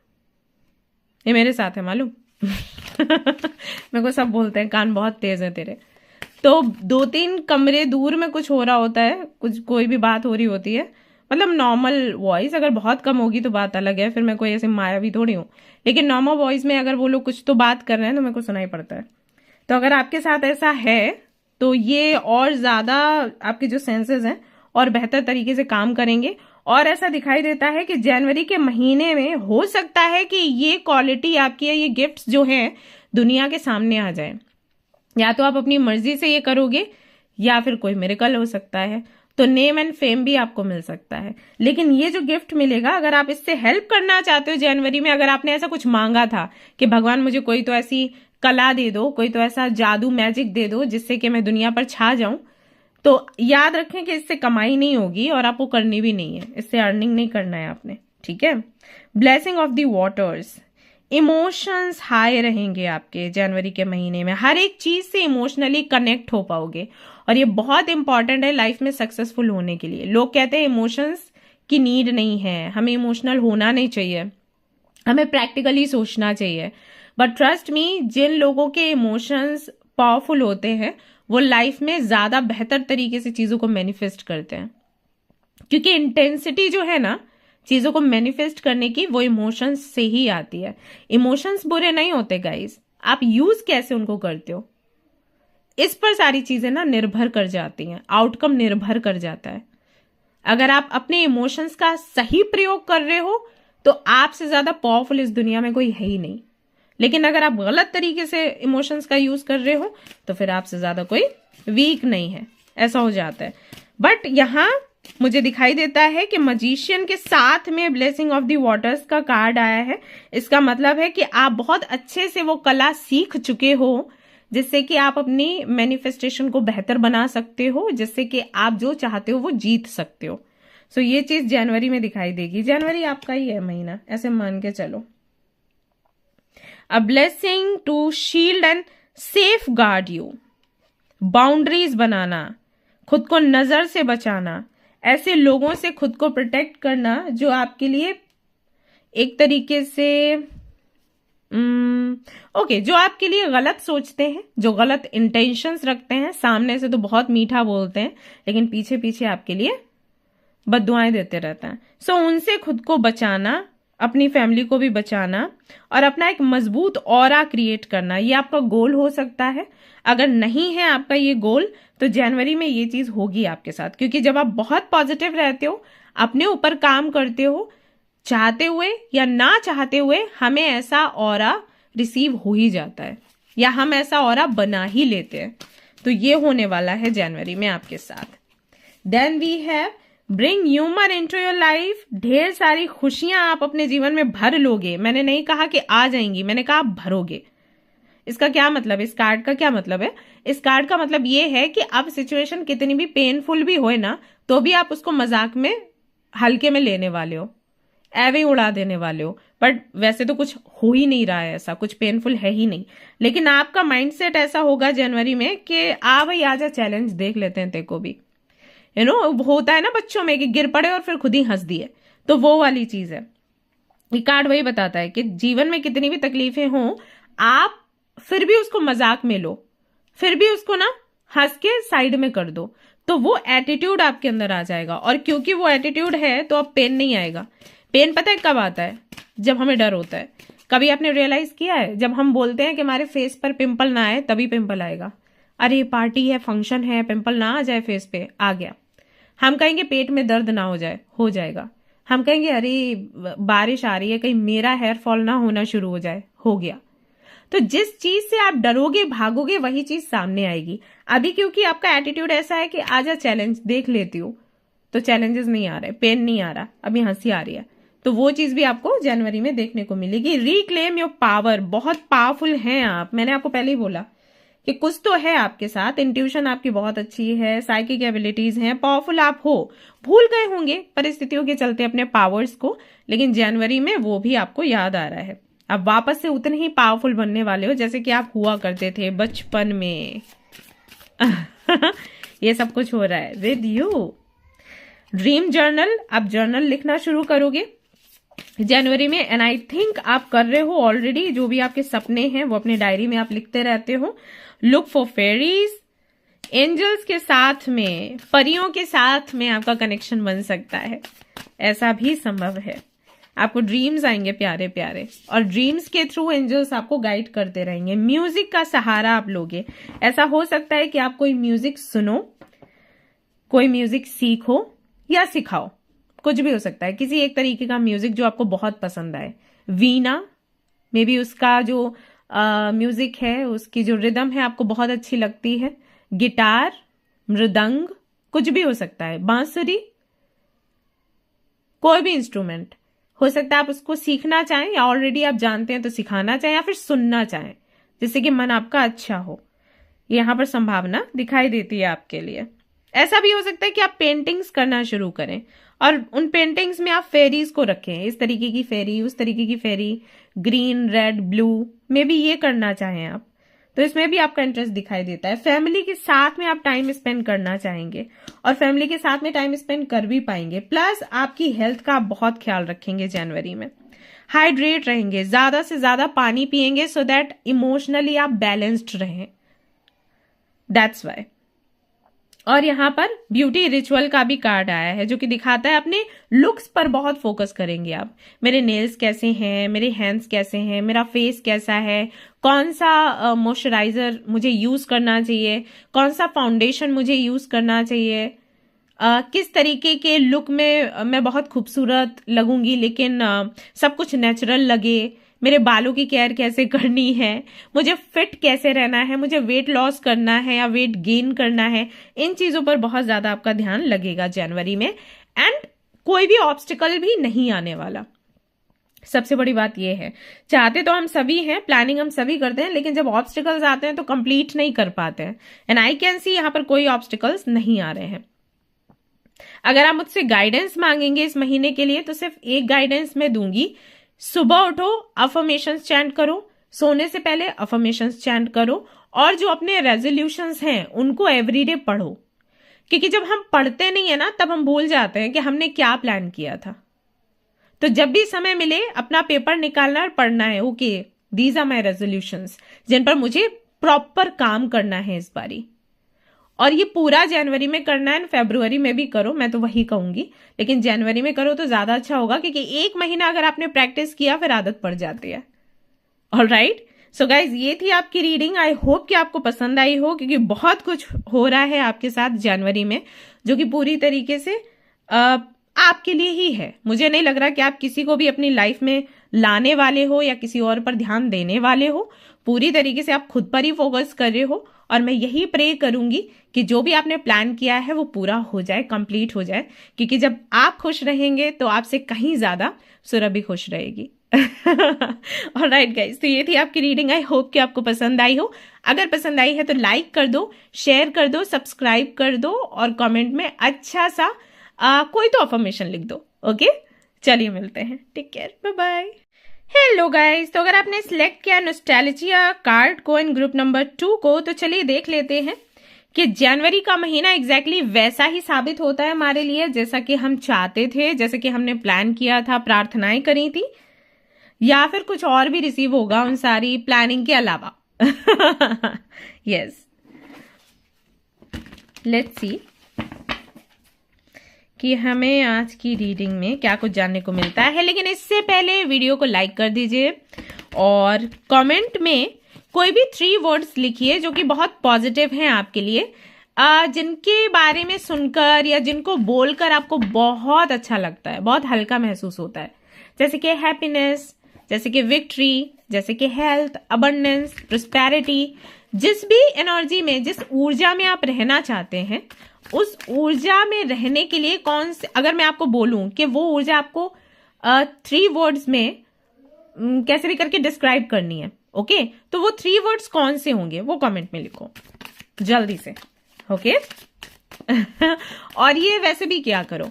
ये मेरे साथ है मालूम मेरे को सब बोलते हैं कान बहुत तेज है तेरे। तो 2-3 कमरे दूर में कुछ हो रहा होता है, कुछ कोई भी बात हो रही होती है, मतलब नॉर्मल वॉइस, अगर बहुत कम होगी तो बात अलग है, फिर मैं कोई ऐसे मायावी थोड़ी हूँ, लेकिन नॉर्मल वॉइस में अगर वो लोग कुछ तो बात कर रहे हैं तो मेरे को सुनाई पड़ता है। तो अगर आपके साथ ऐसा है तो ये और ज्यादा आपके जो सेंसेस हैं और बेहतर तरीके से काम करेंगे। और ऐसा दिखाई देता है कि जनवरी के महीने में हो सकता है कि ये क्वालिटी आपकी है, ये गिफ्ट्स जो हैं दुनिया के सामने आ जाए। या तो आप अपनी मर्जी से ये करोगे, या फिर कोई मिरेकल हो सकता है, तो नेम एंड फेम भी आपको मिल सकता है। लेकिन ये जो गिफ्ट मिलेगा, अगर आप इससे हेल्प करना चाहते हो जनवरी में, अगर आपने ऐसा कुछ मांगा था कि भगवान मुझे कोई तो ऐसी कला दे दो, कोई तो ऐसा जादू मैजिक दे दो जिससे कि मैं दुनिया पर छा जाऊं, तो याद रखें कि इससे कमाई नहीं होगी और आपको करनी भी नहीं है, इससे अर्निंग नहीं करना है आपने, ठीक है। Blessing of the waters, emotions high रहेंगे आपके जनवरी के महीने में, हर एक चीज से इमोशनली कनेक्ट हो पाओगे, और ये बहुत इंपॉर्टेंट है लाइफ में सक्सेसफुल होने के लिए। लोग कहते हैं इमोशंस की नीड नहीं है, हमें इमोशनल होना नहीं चाहिए, हमें प्रैक्टिकली सोचना चाहिए। बट ट्रस्ट मी, जिन लोगों के इमोशंस पावरफुल होते हैं वो लाइफ में ज्यादा बेहतर तरीके से चीजों को मैनिफेस्ट करते हैं, क्योंकि इंटेंसिटी जो है ना चीजों को मैनिफेस्ट करने की, वो इमोशंस से ही आती है। इमोशंस बुरे नहीं होते गाइस, आप यूज कैसे उनको करते हो इस पर सारी चीजें ना निर्भर कर जाती हैं, आउटकम निर्भर कर जाता है। अगर आप अपने इमोशंस का सही प्रयोग कर रहे हो तो आपसे ज्यादा पावरफुल इस दुनिया में कोई है ही नहीं, लेकिन अगर आप गलत तरीके से इमोशंस का यूज कर रहे हो तो फिर आपसे ज्यादा कोई वीक नहीं है, ऐसा हो जाता है। बट यहां मुझे दिखाई देता है कि मजिशियन के साथ में ब्लेसिंग ऑफ द वाटर्स का कार्ड आया है। इसका मतलब है कि आप बहुत अच्छे से वो कला सीख चुके हो, जिससे कि आप अपनी मैनिफेस्टेशन को बेहतर बना सकते हो, जिससे कि आप जो चाहते हो वो जीत सकते हो। सो ये चीज जनवरी में दिखाई देगी। जनवरी आपका ही है महीना, ऐसे मान के चलो। A blessing to shield and safeguard you, boundaries बनाना, खुद को नजर से बचाना, ऐसे लोगों से खुद को प्रोटेक्ट करना जो आपके लिए एक तरीके से जो आपके लिए गलत सोचते हैं, जो गलत इंटेंशंस रखते हैं। सामने से तो बहुत मीठा बोलते हैं लेकिन पीछे पीछे आपके लिए बद्दुआएं देते रहते हैं। सो उनसे खुद को बचाना, अपनी फैमिली को भी बचाना और अपना एक मजबूत ऑरा क्रिएट करना, ये आपका गोल हो सकता है। अगर नहीं है आपका ये गोल तो जनवरी में ये चीज होगी आपके साथ, क्योंकि जब आप बहुत पॉजिटिव रहते हो, अपने ऊपर काम करते हो, चाहते हुए या ना चाहते हुए हमें ऐसा ऑरा रिसीव हो ही जाता है, या हम ऐसा ऑरा बना ही लेते हैं। तो ये होने वाला है जनवरी में आपके साथ। Then we have bring humour into your life, ढेर सारी खुशियां आप अपने जीवन में भर लोगे। मैंने नहीं कहा कि आ जाएंगी, मैंने कहा आप भरोगे। इसका क्या मतलब, इस कार्ड का क्या मतलब है? इस कार्ड का मतलब ये है कि अब सिचुएशन कितनी भी पेनफुल भी होए ना, तो भी आप उसको मजाक में हल्के में लेने वाले हो, एवे ही उड़ा देने वाले हो। बट वैसे तो कुछ हो ही नहीं रहा है, ऐसा कुछ पेनफुल है ही नहीं, लेकिन आपका माइंडसेट ऐसा होगा जनवरी में कि आ भाई आजा, चैलेंज देख लेते हैं तेको भी। होता है ना बच्चों में कि गिर पड़े और फिर खुद ही हंस दिए, तो वो वाली चीज है। ये कार्ड वही बताता है कि जीवन में कितनी भी तकलीफें हों, आप फिर भी उसको मजाक में लो, फिर भी उसको ना हंस के साइड में कर दो, तो वो एटीट्यूड आपके अंदर आ जाएगा। और क्योंकि वो एटीट्यूड है तो अब पेन नहीं आएगा। पेन पता है कब आता है? जब हमें डर होता है। कभी आपने रियलाइज किया है, जब हम बोलते हैं कि हमारे फेस पर पिंपल ना आए तभी पिंपल आएगा। अरे पार्टी है, फंक्शन है, पिंपल ना आ जाए फेस पे, आ गया। हम कहेंगे पेट में दर्द ना हो जाए, हो जाएगा। हम कहेंगे अरे बारिश आ रही है, कहीं मेरा हेयर फॉल ना होना शुरू हो जाए, हो गया। तो जिस चीज से आप डरोगे, भागोगे, वही चीज सामने आएगी। अभी क्योंकि आपका एटीट्यूड ऐसा है कि आजा चैलेंज देख लेती हूँ, तो चैलेंजेस नहीं आ रहे, पेन नहीं आ रहा, अभी हंसी आ रही है, तो वो चीज भी आपको जनवरी में देखने को मिलेगी। रिक्लेम योर पावर, बहुत पावरफुल हैं आप। मैंने आपको पहले ही बोला कि कुछ तो है आपके साथ, इंट्यूशन आपकी बहुत अच्छी है, साइकिक एबिलिटीज हैं, पावरफुल आप हो। भूल गए होंगे परिस्थितियों के चलते अपने पावर्स को, लेकिन जनवरी में वो भी आपको याद आ रहा है। अब वापस से उतने ही पावरफुल बनने वाले हो जैसे कि आप हुआ करते थे बचपन में। ये सब कुछ हो रहा है विद यू। ड्रीम जर्नल, आप जर्नल लिखना शुरू करोगे जनवरी में, एंड आई थिंक आप कर रहे हो ऑलरेडी। जो भी आपके सपने हैं वो अपने डायरी में आप लिखते रहते हो। लुक फॉर फेरीज, एंजल्स के साथ में, परियों के साथ में आपका कनेक्शन बन सकता है, ऐसा भी संभव है। आपको ड्रीम्स आएंगे प्यारे प्यारे, और ड्रीम्स के थ्रू एंजल्स आपको गाइड करते रहेंगे। म्यूजिक का सहारा आप लोगे। ऐसा हो सकता है कि आप कोई म्यूजिक सुनो, कोई म्यूजिक सीखो या सिखाओ, कुछ भी हो सकता है। किसी एक तरीके का म्यूजिक जो आपको बहुत पसंद आए। वीणा, मे बी उसका जो म्यूजिक है, उसकी जो रिदम है आपको बहुत अच्छी लगती है। गिटार, मृदंग, कुछ भी हो सकता है। बांसुरी, कोई भी इंस्ट्रूमेंट हो सकता है। आप उसको सीखना चाहें या ऑलरेडी आप जानते हैं तो सिखाना चाहें, या फिर सुनना चाहें जिससे कि मन आपका अच्छा हो। यहां पर संभावना दिखाई देती है आपके लिए। ऐसा भी हो सकता है कि आप पेंटिंग्स करना शुरू करें और उन पेंटिंग्स में आप फेरीज को रखें, इस तरीके की फेरी, उस तरीके की फेरी, ग्रीन, रेड, ब्लू में भी ये करना चाहें आप, तो इसमें भी आपका इंटरेस्ट दिखाई देता है। फैमिली के साथ में आप टाइम स्पेंड करना चाहेंगे और फैमिली के साथ में टाइम स्पेंड कर भी पाएंगे। प्लस आपकी हेल्थ का आप बहुत ख्याल रखेंगे जनवरी में। हाइड्रेट रहेंगे, ज्यादा से ज्यादा पानी पिएंगे सो दैट इमोशनली आप बैलेंस्ड रहें। That's why. और यहाँ पर ब्यूटी रिचुअल का भी कार्ड आया है जो कि दिखाता है अपने लुक्स पर बहुत फोकस करेंगे आप। मेरे नेल्स कैसे हैं, मेरे हैंड्स कैसे हैं, मेरा फेस कैसा है, कौन सा मॉइस्चराइजर मुझे यूज करना चाहिए, कौन सा फाउंडेशन मुझे यूज करना चाहिए, किस तरीके के लुक में मैं बहुत खूबसूरत लगूंगी लेकिन सब कुछ नेचुरल लगे, मेरे बालों की केयर कैसे करनी है, मुझे फिट कैसे रहना है, मुझे वेट लॉस करना है या वेट गेन करना है। इन चीजों पर बहुत ज्यादा आपका ध्यान लगेगा जनवरी में। एंड कोई भी ऑब्स्टिकल भी नहीं आने वाला। सबसे बड़ी बात यह है, चाहते तो हम सभी हैं, प्लानिंग हम सभी करते हैं, लेकिन जब ऑब्स्टिकल्स आते हैं तो कंप्लीट नहीं कर पाते हैं। एंड आई कैन सी यहाँ पर कोई ऑब्स्टिकल्स नहीं आ रहे हैं। अगर आप मुझसे गाइडेंस मांगेंगे इस महीने के लिए तो सिर्फ एक गाइडेंस मैं दूंगी, सुबह उठो, अफर्मेशंस चैंट करो, सोने से पहले अफर्मेशंस चैंट करो, और जो अपने रेजोल्यूशंस हैं उनको एवरीडे पढ़ो। क्योंकि जब हम पढ़ते नहीं है ना तब हम भूल जाते हैं कि हमने क्या प्लान किया था। तो जब भी समय मिले अपना पेपर निकालना और पढ़ना है, okay these are my resolutions जिन पर मुझे प्रॉपर काम करना है इस बारी। और ये पूरा जनवरी में करना है, फरवरी में भी करो, मैं तो वही कहूंगी, लेकिन जनवरी में करो तो ज्यादा अच्छा होगा क्योंकि एक महीना अगर आपने प्रैक्टिस किया फिर आदत पड़ जाती है। ऑलराइट, सो गाइज ये थी आपकी रीडिंग। आई होप कि आपको पसंद आई हो क्योंकि बहुत कुछ हो रहा है आपके साथ जनवरी में जो कि पूरी तरीके से आपके लिए ही है। मुझे नहीं लग रहा कि आप किसी को भी अपनी लाइफ में लाने वाले हो या किसी और पर ध्यान देने वाले हो। पूरी तरीके से आप खुद पर ही फोकस कर रहे हो। और मैं यही प्रे करूंगी कि जो भी आपने प्लान किया है वो पूरा हो जाए, कंप्लीट हो जाए, क्योंकि जब आप खुश रहेंगे तो आपसे कहीं ज्यादा सुरभि खुश रहेगी। ऑलराइट गाइस, तो ये थी आपकी रीडिंग। आई होप कि आपको पसंद आई हो। अगर पसंद आई है तो लाइक कर दो, शेयर कर दो, सब्सक्राइब कर दो और कमेंट में अच्छा सा कोई तो अफर्मेशन लिख दो। ओके, चलिए मिलते हैं। Take care, bye bye. Hello guys, तो अगर आपने सिलेक्ट किया नॉस्टैल्जिया कार्ड को इन ग्रुप नंबर 2 को, तो चलिए देख लेते हैं कि जनवरी का महीना एग्जैक्टली वैसा ही साबित होता है हमारे लिए जैसा कि हम चाहते थे, जैसे कि हमने प्लान किया था, प्रार्थनाएं करी थी, या फिर कुछ और भी रिसीव होगा उन सारी प्लानिंग के अलावा। यस, लेट्स सी कि हमें आज की रीडिंग में क्या कुछ जानने को मिलता है। लेकिन इससे पहले वीडियो को लाइक कर दीजिए और कमेंट में कोई भी 3 वर्ड्स लिखिए जो कि बहुत पॉजिटिव हैं आपके लिए, जिनके बारे में सुनकर या जिनको बोलकर आपको बहुत अच्छा लगता है, बहुत हल्का महसूस होता है। जैसे कि हैप्पीनेस, जैसे कि विक्ट्री, जैसे कि हेल्थ, अबंडेंस, प्रोस्पेरिटी। जिस भी एनर्जी में, जिस ऊर्जा में आप रहना चाहते हैं, उस ऊर्जा में रहने के लिए कौन से, अगर मैं आपको बोलूं कि वो ऊर्जा आपको 3 वर्ड्स में कैसे भी करके डिस्क्राइब करनी है, ओके, तो वो 3 वर्ड्स कौन से होंगे वो कमेंट में लिखो जल्दी से। ओके। और ये वैसे भी क्या करो,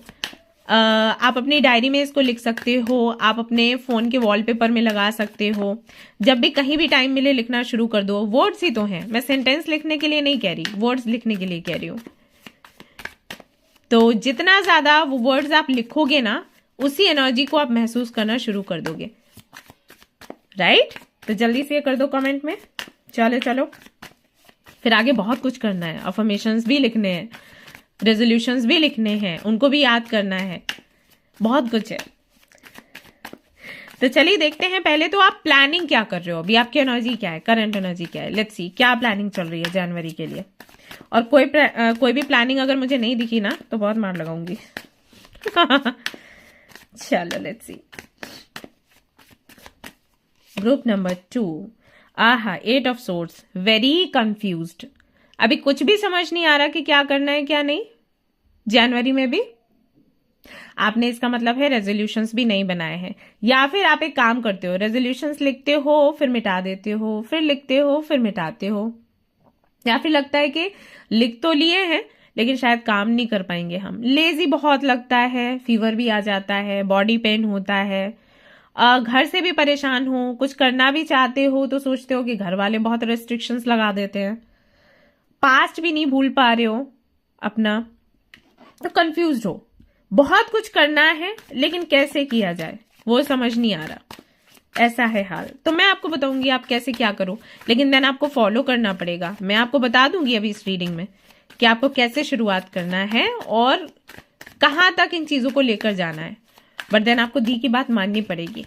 आप अपनी डायरी में इसको लिख सकते हो, आप अपने फोन के वॉलपेपर में लगा सकते हो। जब भी कहीं भी टाइम मिले लिखना शुरू कर दो। वर्ड्स ही तो हैं, मैं सेंटेंस लिखने के लिए नहीं कह रही, वर्ड्स लिखने के लिए कह रही हूं। तो जितना ज्यादा वो वर्ड्स आप लिखोगे ना, उसी एनर्जी को आप महसूस करना शुरू कर दोगे। राइट, तो जल्दी से कर दो कमेंट में। चलो चलो, फिर आगे बहुत कुछ करना है, अफर्मेशंस भी लिखने हैं, रेजोल्यूशंस भी लिखने हैं, उनको भी याद करना है, बहुत कुछ है। तो चलिए देखते हैं। पहले तो आप प्लानिंग क्या कर रहे हो, अभी आपकी एनर्जी क्या है, करंट एनर्जी क्या है। लेट्स सी क्या प्लानिंग चल रही है जनवरी के लिए। और कोई भी प्लानिंग अगर मुझे नहीं दिखी ना तो बहुत मार लगाऊंगी। चलो लेट्स सी। ग्रुप नंबर 2, आहा, 8 ऑफ सोर्ड्स, वेरी कंफ्यूज्ड। अभी कुछ भी समझ नहीं आ रहा कि क्या करना है क्या नहीं। जनवरी में भी आपने, इसका मतलब है रेजोल्यूशंस भी नहीं बनाए हैं, या फिर आप एक काम करते हो, रेजोल्यूशंस लिखते हो फिर मिटा देते हो, फिर लिखते हो फिर मिटाते हो, या फिर लगता है कि लिख तो लिए हैं लेकिन शायद काम नहीं कर पाएंगे हम। लेजी बहुत लगता है, फीवर भी आ जाता है, बॉडी पेन होता है, घर से भी परेशान हो, कुछ करना भी चाहते हो तो सोचते हो कि घर वाले बहुत रेस्ट्रिक्शंस लगा देते हैं, पास्ट भी नहीं भूल पा रहे हो अपना, तो कंफ्यूज्ड हो। बहुत कुछ करना है लेकिन कैसे किया जाए वो समझ नहीं आ रहा। ऐसा है हाल। तो मैं आपको बताऊंगी आप कैसे क्या करो, लेकिन देन आपको फॉलो करना पड़ेगा। मैं आपको बता दूंगी अभी इस रीडिंग में कि आपको कैसे शुरुआत करना है और कहाँ तक इन चीजों को लेकर जाना है, बट देन आपको दी की बात माननी पड़ेगी।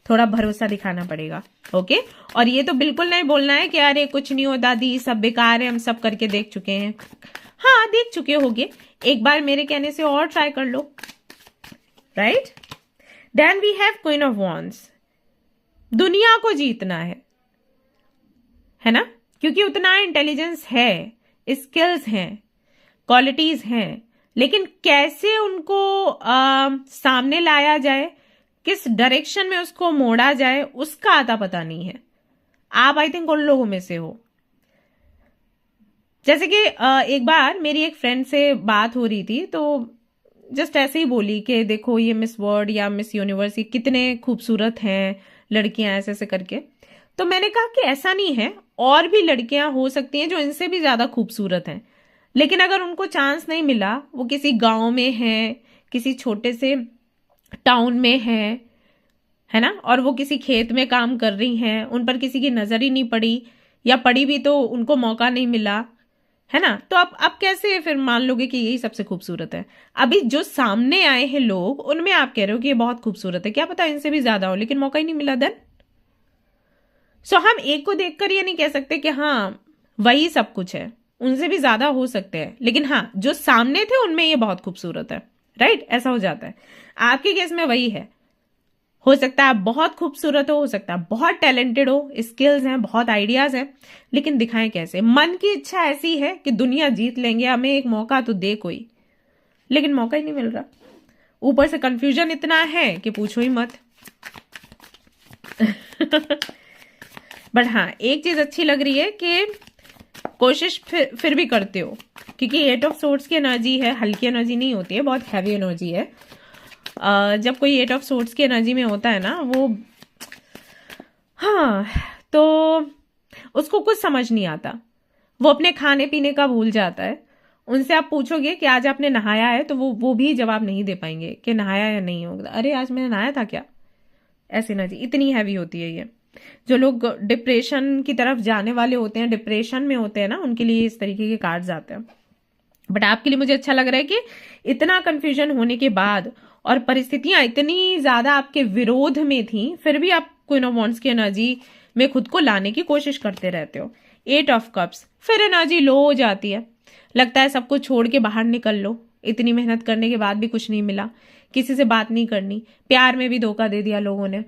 थोड़ा भरोसा दिखाना पड़ेगा, ओके। और ये तो बिल्कुल नहीं बोलना है कि अरे कुछ नहीं हो दादी, सब बेकार है, हम सब करके देख चुके हैं। हाँ, देख चुके होगे, एक बार मेरे कहने से और ट्राई कर लो, right. Then we have queen of wands. दुनिया को जीतना है ना, क्योंकि उतना इंटेलिजेंस है, स्किल्स हैं, क्वालिटीज हैं, लेकिन कैसे उनको सामने लाया जाए, किस डायरेक्शन में उसको मोड़ा जाए, उसका आता पता नहीं है। आप आई थिंक उन लोगों में से हो। जैसे कि एक बार मेरी एक फ्रेंड से बात हो रही थी, तो जस्ट ऐसे ही बोली कि देखो ये मिस वर्ल्ड या मिस यूनिवर्स ये कितने खूबसूरत हैं लड़कियां, ऐसे ऐसे करके। तो मैंने कहा कि ऐसा नहीं है, और भी लड़कियां हो सकती हैं जो इनसे भी ज्यादा खूबसूरत हैं, लेकिन अगर उनको चांस नहीं मिला, वो किसी गांव में है, किसी छोटे से टाउन में है ना, और वो किसी खेत में काम कर रही हैं, उन पर किसी की नजर ही नहीं पड़ी, या पड़ी भी तो उनको मौका नहीं मिला, है ना। तो आप कैसे फिर मान लोगे कि यही सबसे खूबसूरत है? अभी जो सामने आए हैं लोग, उनमें आप कह रहे हो कि ये बहुत खूबसूरत है, क्या पता इनसे भी ज्यादा हो, लेकिन मौका ही नहीं मिला। देन सो हम एक को देखकर ये नहीं कह सकते कि हाँ वही सब कुछ है, उनसे भी ज्यादा हो सकते हैं, लेकिन हाँ जो सामने थे उनमें ये बहुत खूबसूरत है, राइट। ऐसा हो जाता है। आपके केस में वही है। हो सकता है आप बहुत खूबसूरत हो सकता है बहुत टैलेंटेड हो, स्किल्स हैं, बहुत आइडियाज हैं, लेकिन दिखाएं कैसे? मन की इच्छा ऐसी है कि दुनिया जीत लेंगे, हमें एक मौका तो दे कोई, लेकिन मौका ही नहीं मिल रहा। ऊपर से कंफ्यूजन इतना है कि पूछो ही मत। बट हाँ, एक चीज अच्छी लग रही है कि कोशिश फिर भी करते हो, क्योंकि 8 ऑफ सोर्ड्स की एनर्जी है, हल्की एनर्जी नहीं होती है, बहुत हैवी एनर्जी है। जब कोई 8 ऑफ सोर्ड्स की एनर्जी में होता है ना वो, हाँ, तो उसको कुछ समझ नहीं आता, वो अपने खाने पीने का भूल जाता है। उनसे आप पूछोगे कि आज आपने नहाया है, तो वो भी जवाब नहीं दे पाएंगे कि नहाया या नहीं होगा। अरे आज मैंने नहाया था क्या? ऐसी एनर्जी इतनी हैवी होती है ये। जो लोग डिप्रेशन की तरफ जाने वाले होते हैं, डिप्रेशन में होते हैं ना, उनके लिए इस तरीके के कार्ड्स आते हैं। बट आपके लिए मुझे अच्छा लग रहा है कि इतना कंफ्यूजन होने के बाद और परिस्थितियां इतनी ज्यादा आपके विरोध में थी, फिर भी आप क्वीन ऑफ वॉन्ड्स की एनर्जी में खुद को लाने की कोशिश करते रहते हो। 8 ऑफ कप्स, फिर एनर्जी लो हो जाती है, लगता है सब कुछ छोड़ के बाहर निकल लो। इतनी मेहनत करने के बाद भी कुछ नहीं मिला, किसी से बात नहीं करनी, प्यार में भी धोखा दे दिया लोगों ने,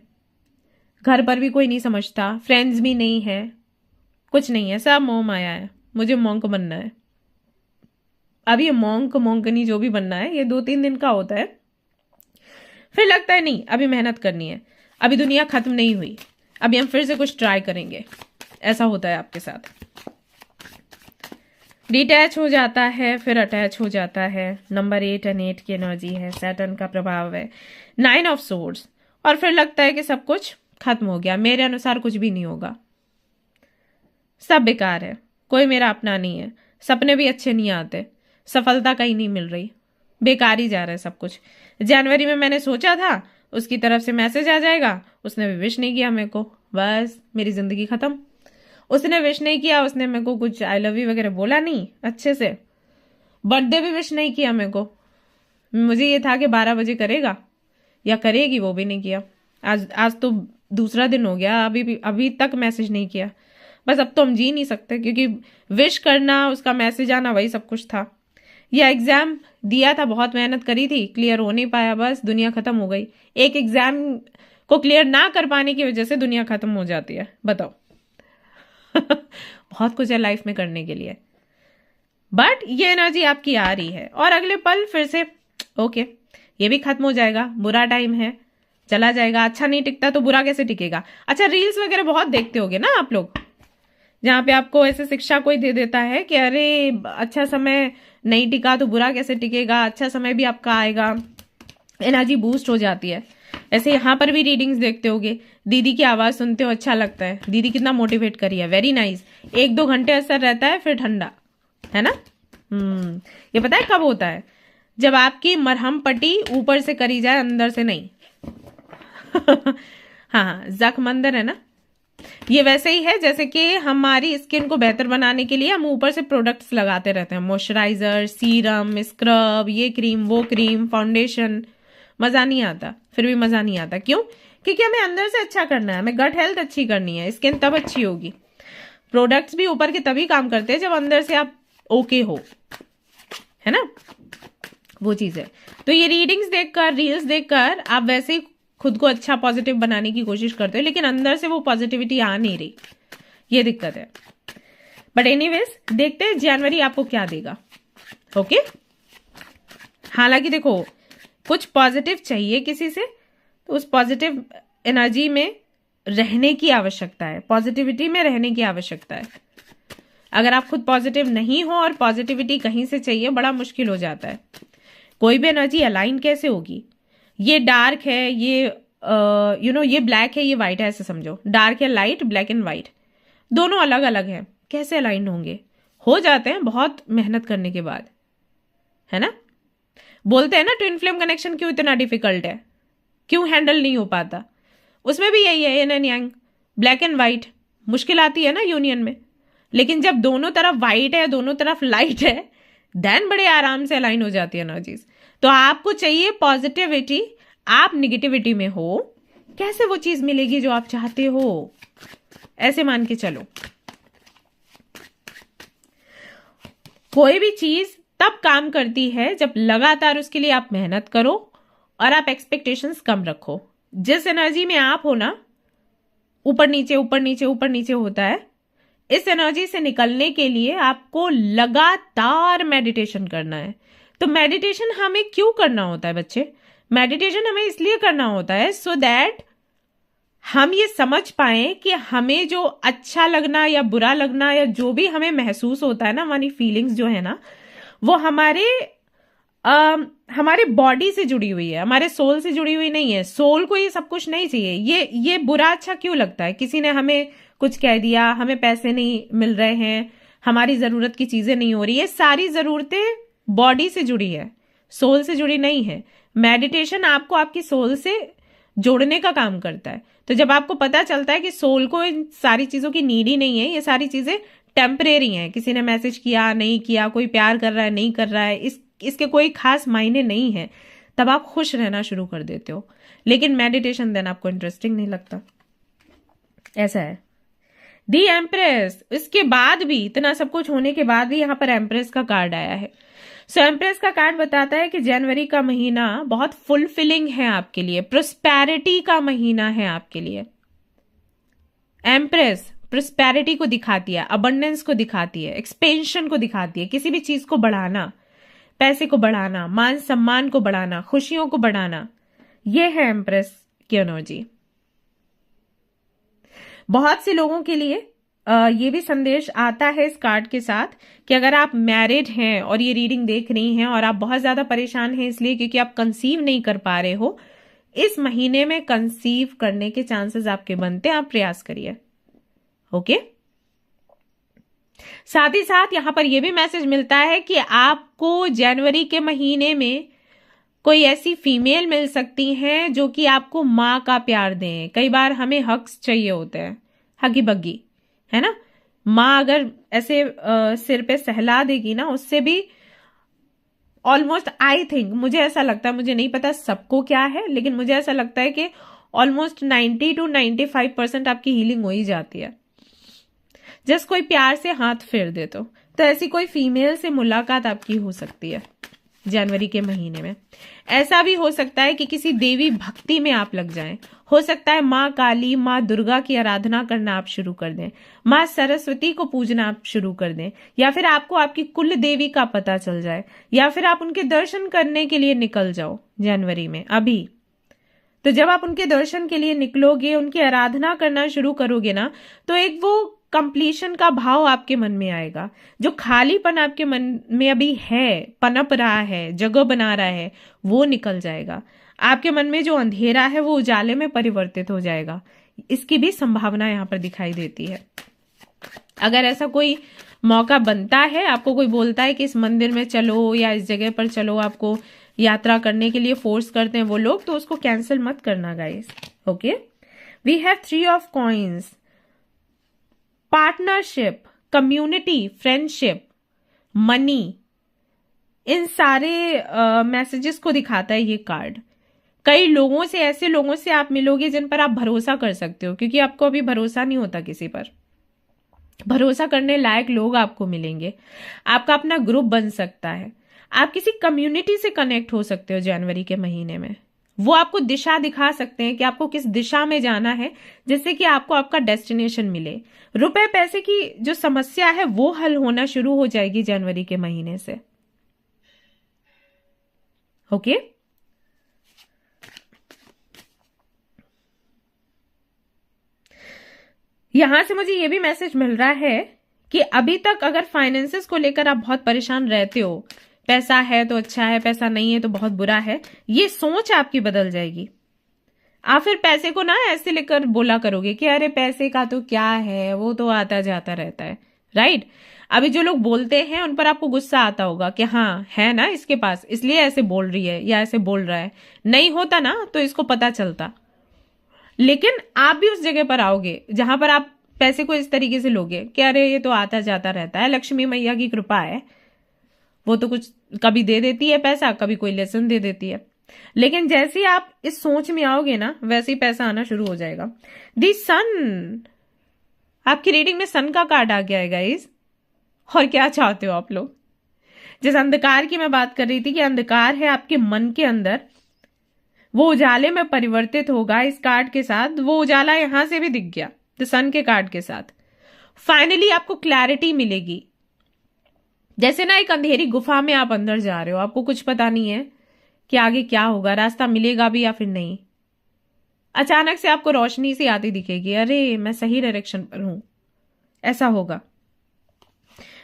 घर पर भी कोई नहीं समझता, फ्रेंड्स भी नहीं है, कुछ नहीं है, सब मोह माया है, मुझे मॉन्क बनना है। अब ये मोंकनी जो भी बनना है, ये 2-3 दिन का होता है, फिर लगता है नहीं अभी मेहनत करनी है, अभी दुनिया खत्म नहीं हुई, अभी हम फिर से कुछ ट्राई करेंगे। ऐसा होता है आपके साथ। डिटैच हो जाता है, फिर अटैच हो जाता है। नंबर 8 एंड 8 की एनर्जी है, सैटर्न का प्रभाव है। 9 ऑफ सोर्ड्स, और फिर लगता है कि सब कुछ खत्म हो गया, मेरे अनुसार कुछ भी नहीं होगा, सब बेकार है, कोई मेरा अपना नहीं है, सपने भी अच्छे नहीं आते, सफलता कहीं नहीं मिल रही, बेकार ही जा रहा है सब कुछ। जनवरी में मैंने सोचा था उसकी तरफ से मैसेज आ जाएगा, उसने भी विश नहीं किया मेरे को, बस मेरी जिंदगी खत्म। उसने विश नहीं किया, उसने मेरे को कुछ आई लव यू वगैरह बोला नहीं अच्छे से, बर्थडे भी विश नहीं किया मेरे को। मुझे ये था कि 12 बजे करेगा या करेगी, वो भी नहीं किया। आज तो दूसरा दिन हो गया, अभी तक मैसेज नहीं किया। बस अब तो हम जी नहीं सकते, क्योंकि विश करना, उसका मैसेज आना, वही सब कुछ था। यह एग्जाम दिया था, बहुत मेहनत करी थी, क्लियर हो नहीं पाया, बस दुनिया खत्म हो गई। एक एग्जाम को क्लियर ना कर पाने की वजह से दुनिया खत्म हो जाती है, बताओ। बहुत कुछ है लाइफ में करने के लिए, बट ये एनर्जी आपकी आ रही है, और अगले पल फिर से ओके ये भी खत्म हो जाएगा, बुरा टाइम है, चला जाएगा। अच्छा नहीं टिकता तो बुरा कैसे टिकेगा? अच्छा, रील्स वगैरह बहुत देखते होगे ना आप लोग, जहां पे आपको ऐसे शिक्षा कोई दे देता है कि अरे अच्छा समय नहीं टिका तो बुरा कैसे टिकेगा, अच्छा समय भी आपका आएगा, एनर्जी बूस्ट हो जाती है। ऐसे यहाँ पर भी रीडिंग्स देखते होगे, दीदी की आवाज सुनते हो अच्छा लगता है, दीदी कितना मोटिवेट करी है, वेरी नाइस। 1-2 घंटे असर रहता है, फिर ठंडा, है ना। ये पता है कब होता है? जब आपकी मरहम पट्टी ऊपर से करी जाए, अंदर से नहीं। हाँ, जख्म अंदर है ना, ये वैसे ही है जैसे कि हमारी स्किन को बेहतर बनाने के लिए हम ऊपर से प्रोडक्ट्स लगाते रहते हैं, मॉइस्चराइजर, सीरम, स्क्रब, ये क्रीम, वो क्रीम, फाउंडेशन। मजा नहीं आता, फिर भी मजा नहीं आता। क्यों? क्योंकि हमें अंदर से अच्छा करना है, हमें गट हेल्थ अच्छी करनी है, स्किन तब अच्छी होगी। प्रोडक्ट्स भी ऊपर के तभी काम करते हैं जब अंदर से आप ओके हो, है ना, वो चीज है। तो ये रीडिंग्स देखकर, रील्स देखकर आप वैसे ही खुद को अच्छा पॉजिटिव बनाने की कोशिश करते हो, लेकिन अंदर से वो पॉजिटिविटी आ नहीं रही, ये दिक्कत है। बट एनीवेज, देखते हैं जनवरी आपको क्या देगा। ओके, हालांकि देखो, कुछ पॉजिटिव चाहिए किसी से, तो उस पॉजिटिव एनर्जी में रहने की आवश्यकता है, पॉजिटिविटी में रहने की आवश्यकता है। अगर आप खुद पॉजिटिव नहीं हो और पॉजिटिविटी कहीं से चाहिए, बड़ा मुश्किल हो जाता है। कोई भी एनर्जी अलाइन कैसे होगी? ये डार्क है, ये ये ब्लैक है, ये व्हाइट है, ऐसे समझो। डार्क है लाइट, ब्लैक एंड व्हाइट, दोनों अलग अलग हैं, कैसे अलाइन होंगे? हो जाते हैं बहुत मेहनत करने के बाद, है ना। बोलते हैं ना, ट्विन फ्लेम कनेक्शन क्यों इतना डिफिकल्ट है, क्यों हैंडल नहीं हो पाता? उसमें भी यही है, yin and yang, black and white, मुश्किल आती है ना यूनियन में। लेकिन जब दोनों तरफ व्हाइट है, दोनों तरफ लाइट है, देन बड़े आराम से अलाइन हो जाती है एनर्जीज। तो आपको चाहिए पॉजिटिविटी, आप निगेटिविटी में हो, कैसे वो चीज मिलेगी जो आप चाहते हो? ऐसे मान के चलो, कोई भी चीज तब काम करती है जब लगातार उसके लिए आप मेहनत करो और आप एक्सपेक्टेशंस कम रखो। जिस एनर्जी में आप हो ना, ऊपर नीचे ऊपर नीचे ऊपर नीचे होता है, इस एनर्जी से निकलने के लिए आपको लगातार मेडिटेशन करना है। तो मेडिटेशन हमें क्यों करना होता है बच्चे? मेडिटेशन हमें इसलिए करना होता है सो दैट हम ये समझ पाए कि हमें जो अच्छा लगना या बुरा लगना या जो भी हमें महसूस होता है ना, हमारी फीलिंग्स जो है ना, वो हमारे बॉडी से जुड़ी हुई है, हमारे सोल से जुड़ी हुई नहीं है। सोल को ये सब कुछ नहीं चाहिए। ये बुरा अच्छा क्यों लगता है? किसी ने हमें कुछ कह दिया, हमें पैसे नहीं मिल रहे हैं, हमारी जरूरत की चीजें नहीं हो रही है, सारी जरूरतें बॉडी से जुड़ी है, सोल से जुड़ी नहीं है। मेडिटेशन आपको आपकी सोल से जोड़ने का काम करता है। तो जब आपको पता चलता है कि सोल को इन सारी चीजों की नीड ही नहीं है, ये सारी चीजें टेम्परेरी हैं, किसी ने मैसेज किया नहीं किया, कोई प्यार कर रहा है नहीं कर रहा है, इसके कोई खास मायने नहीं है, तब आप खुश रहना शुरू कर देते हो। लेकिन मेडिटेशन देन आपको इंटरेस्टिंग नहीं लगता, ऐसा है। दी एम्प्रेस, इसके बाद भी, इतना सब कुछ होने के बाद भी यहां पर एम्प्रेस का कार्ड आया है। सो एम्प्रेस का कार्ड बताता है कि जनवरी का महीना बहुत फुलफिलिंग है आपके लिए, प्रोस्पेरिटी का महीना है आपके लिए। एम्प्रेस प्रोस्पेरिटी को दिखाती है, अबंडेंस को दिखाती है, एक्सपेंशन को दिखाती है, किसी भी चीज को बढ़ाना, पैसे को बढ़ाना, मान सम्मान को बढ़ाना, खुशियों को बढ़ाना, यह है एम्प्रेस की एनर्जी। बहुत से लोगों के लिए ये भी संदेश आता है इस कार्ड के साथ कि अगर आप मैरिड हैं और ये रीडिंग देख रही हैं और आप बहुत ज्यादा परेशान हैं इसलिए क्योंकि आप कंसीव नहीं कर पा रहे हो, इस महीने में कंसीव करने के चांसेस आपके बनते हैं, आप प्रयास करिए। ओके, साथ ही साथ यहां पर यह भी मैसेज मिलता है कि आपको जनवरी के महीने में कोई ऐसी फीमेल मिल सकती हैं जो कि आपको माँ का प्यार दें। कई बार हमें हक्स चाहिए होते हैं, हगी बग्गी, है ना। माँ अगर ऐसे सिर पे सहला देगी ना, उससे भी ऑलमोस्ट, आई थिंक, मुझे ऐसा लगता है, मुझे नहीं पता सबको क्या है, लेकिन मुझे ऐसा लगता है कि ऑलमोस्ट 90 to 95% आपकी हीलिंग हो ही जाती है, जस्ट कोई प्यार से हाथ फेर दे तो ऐसी कोई फीमेल से मुलाकात आपकी हो सकती है जनवरी के महीने में। ऐसा भी हो सकता है कि किसी देवी भक्ति में आप लग जाएं, हो सकता है माँ काली, माँ दुर्गा की आराधना करना आप शुरू कर दें, माँ सरस्वती को पूजना आप शुरू कर दें, या फिर आपको आपकी कुल देवी का पता चल जाए, या फिर आप उनके दर्शन करने के लिए निकल जाओ जनवरी में अभी। तो जब आप उनके दर्शन के लिए निकलोगे, उनकी आराधना करना शुरू करोगे ना, तो एक वो कंप्लीशन का भाव आपके मन में आएगा। जो खालीपन आपके मन में अभी है, पनप रहा है, जगह बना रहा है, वो निकल जाएगा। आपके मन में जो अंधेरा है वो उजाले में परिवर्तित हो जाएगा। इसकी भी संभावना यहाँ पर दिखाई देती है। अगर ऐसा कोई मौका बनता है, आपको कोई बोलता है कि इस मंदिर में चलो या इस जगह पर चलो, आपको यात्रा करने के लिए फोर्स करते हैं वो लोग, तो उसको कैंसिल मत करना guys. Okay, we have 3 of coins, partnership, community, friendship, money, इन सारे मैसेजेस को दिखाता है ये कार्ड। कई लोगों से, ऐसे लोगों से आप मिलोगे जिन पर आप भरोसा कर सकते हो, क्योंकि आपको अभी भरोसा नहीं होता किसी पर। भरोसा करने लायक लोग आपको मिलेंगे, आपका अपना ग्रुप बन सकता है, आप किसी कम्युनिटी से कनेक्ट हो सकते हो जनवरी के महीने में। वो आपको दिशा दिखा सकते हैं कि आपको किस दिशा में जाना है, जिससे कि आपको आपका डेस्टिनेशन मिले। रुपए पैसे की जो समस्या है वो हल होना शुरू हो जाएगी जनवरी के महीने से। ओके, यहां से मुझे ये भी मैसेज मिल रहा है कि अभी तक अगर फाइनेंसेस को लेकर आप बहुत परेशान रहते हो, पैसा है तो अच्छा है, पैसा नहीं है तो बहुत बुरा है, ये सोच आपकी बदल जाएगी। आप फिर पैसे को ना ऐसे लेकर बोला करोगे कि अरे पैसे का तो क्या है, वो तो आता जाता रहता है, राइट। अभी जो लोग बोलते हैं उन पर आपको गुस्सा आता होगा कि हाँ है ना इसके पास, इसलिए ऐसे बोल रही है या ऐसे बोल रहा है, नहीं होता ना तो इसको पता चलता। लेकिन आप भी उस जगह पर आओगे जहां पर आप पैसे को इस तरीके से लोगे कि अरे ये तो आता जाता रहता है, लक्ष्मी मैया की कृपा है, वो तो कुछ कभी दे देती है पैसा, कभी कोई लेसन दे देती है। लेकिन जैसे ही आप इस सोच में आओगे ना, वैसे ही पैसा आना शुरू हो जाएगा। दी सन, आपकी रीडिंग में सन का कार्ड आ गया है गाइस। और क्या चाहते हो आप लोग? जिस अंधकार की मैं बात कर रही थी कि अंधकार है आपके मन के अंदर, वो उजाले में परिवर्तित होगा इस कार्ड के साथ। वो उजाला यहां से भी दिख गया द सन के कार्ड के साथ। फाइनली आपको क्लैरिटी मिलेगी। जैसे ना एक अंधेरी गुफा में आप अंदर जा रहे हो, आपको कुछ पता नहीं है कि आगे क्या होगा, रास्ता मिलेगा भी या फिर नहीं। अचानक से आपको रोशनी सी आती दिखेगी, अरे मैं सही डायरेक्शन पर हूं, ऐसा होगा।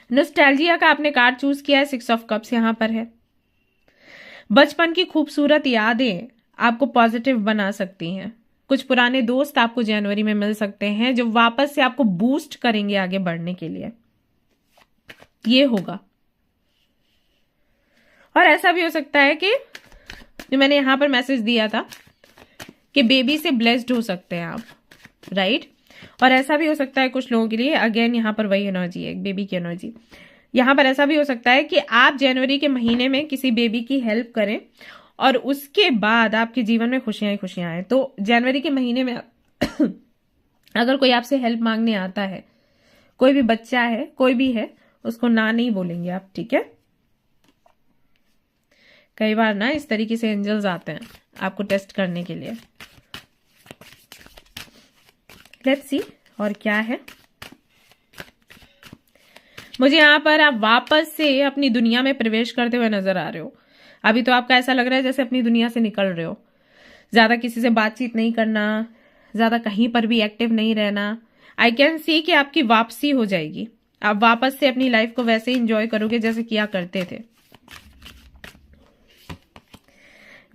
नॉस्टैल्जिया का आपने कार्ड चूज किया है, 6 ऑफ कप्स यहां पर है। बचपन की खूबसूरत यादें आपको पॉजिटिव बना सकती हैं। कुछ पुराने दोस्त आपको जनवरी में मिल सकते हैं जो वापस से आपको बूस्ट करेंगे आगे बढ़ने के लिए, ये होगा। और ऐसा भी हो सकता है कि जो मैंने यहां पर मैसेज दिया था कि बेबी से ब्लेस्ड हो सकते हैं आप, राइट। और ऐसा भी हो सकता है कुछ लोगों के लिए, अगेन यहां पर वही एनर्जी है, एक बेबी की एनर्जी। यहां पर ऐसा भी हो सकता है कि आप जनवरी के महीने में किसी बेबी की हेल्प करें और उसके बाद आपके जीवन में खुशियां ही खुशियां आए। तो जनवरी के महीने में अगर कोई आपसे हेल्प मांगने आता है, कोई भी बच्चा है, कोई भी है, उसको ना नहीं बोलेंगे आप, ठीक है। कई बार ना इस तरीके से एंजल्स आते हैं आपको टेस्ट करने के लिए। लेट्स सी और क्या है। मुझे यहां पर आप वापस से अपनी दुनिया में प्रवेश करते हुए नजर आ रहे हो। अभी तो आपका ऐसा लग रहा है जैसे अपनी दुनिया से निकल रहे हो। ज्यादा किसी से बातचीत नहीं करना, ज्यादा कहीं पर भी एक्टिव नहीं रहना। आई कैन सी कि आपकी वापसी हो जाएगी। आप वापस से अपनी लाइफ को वैसे ही इंजॉय करोगे जैसे किया करते थे।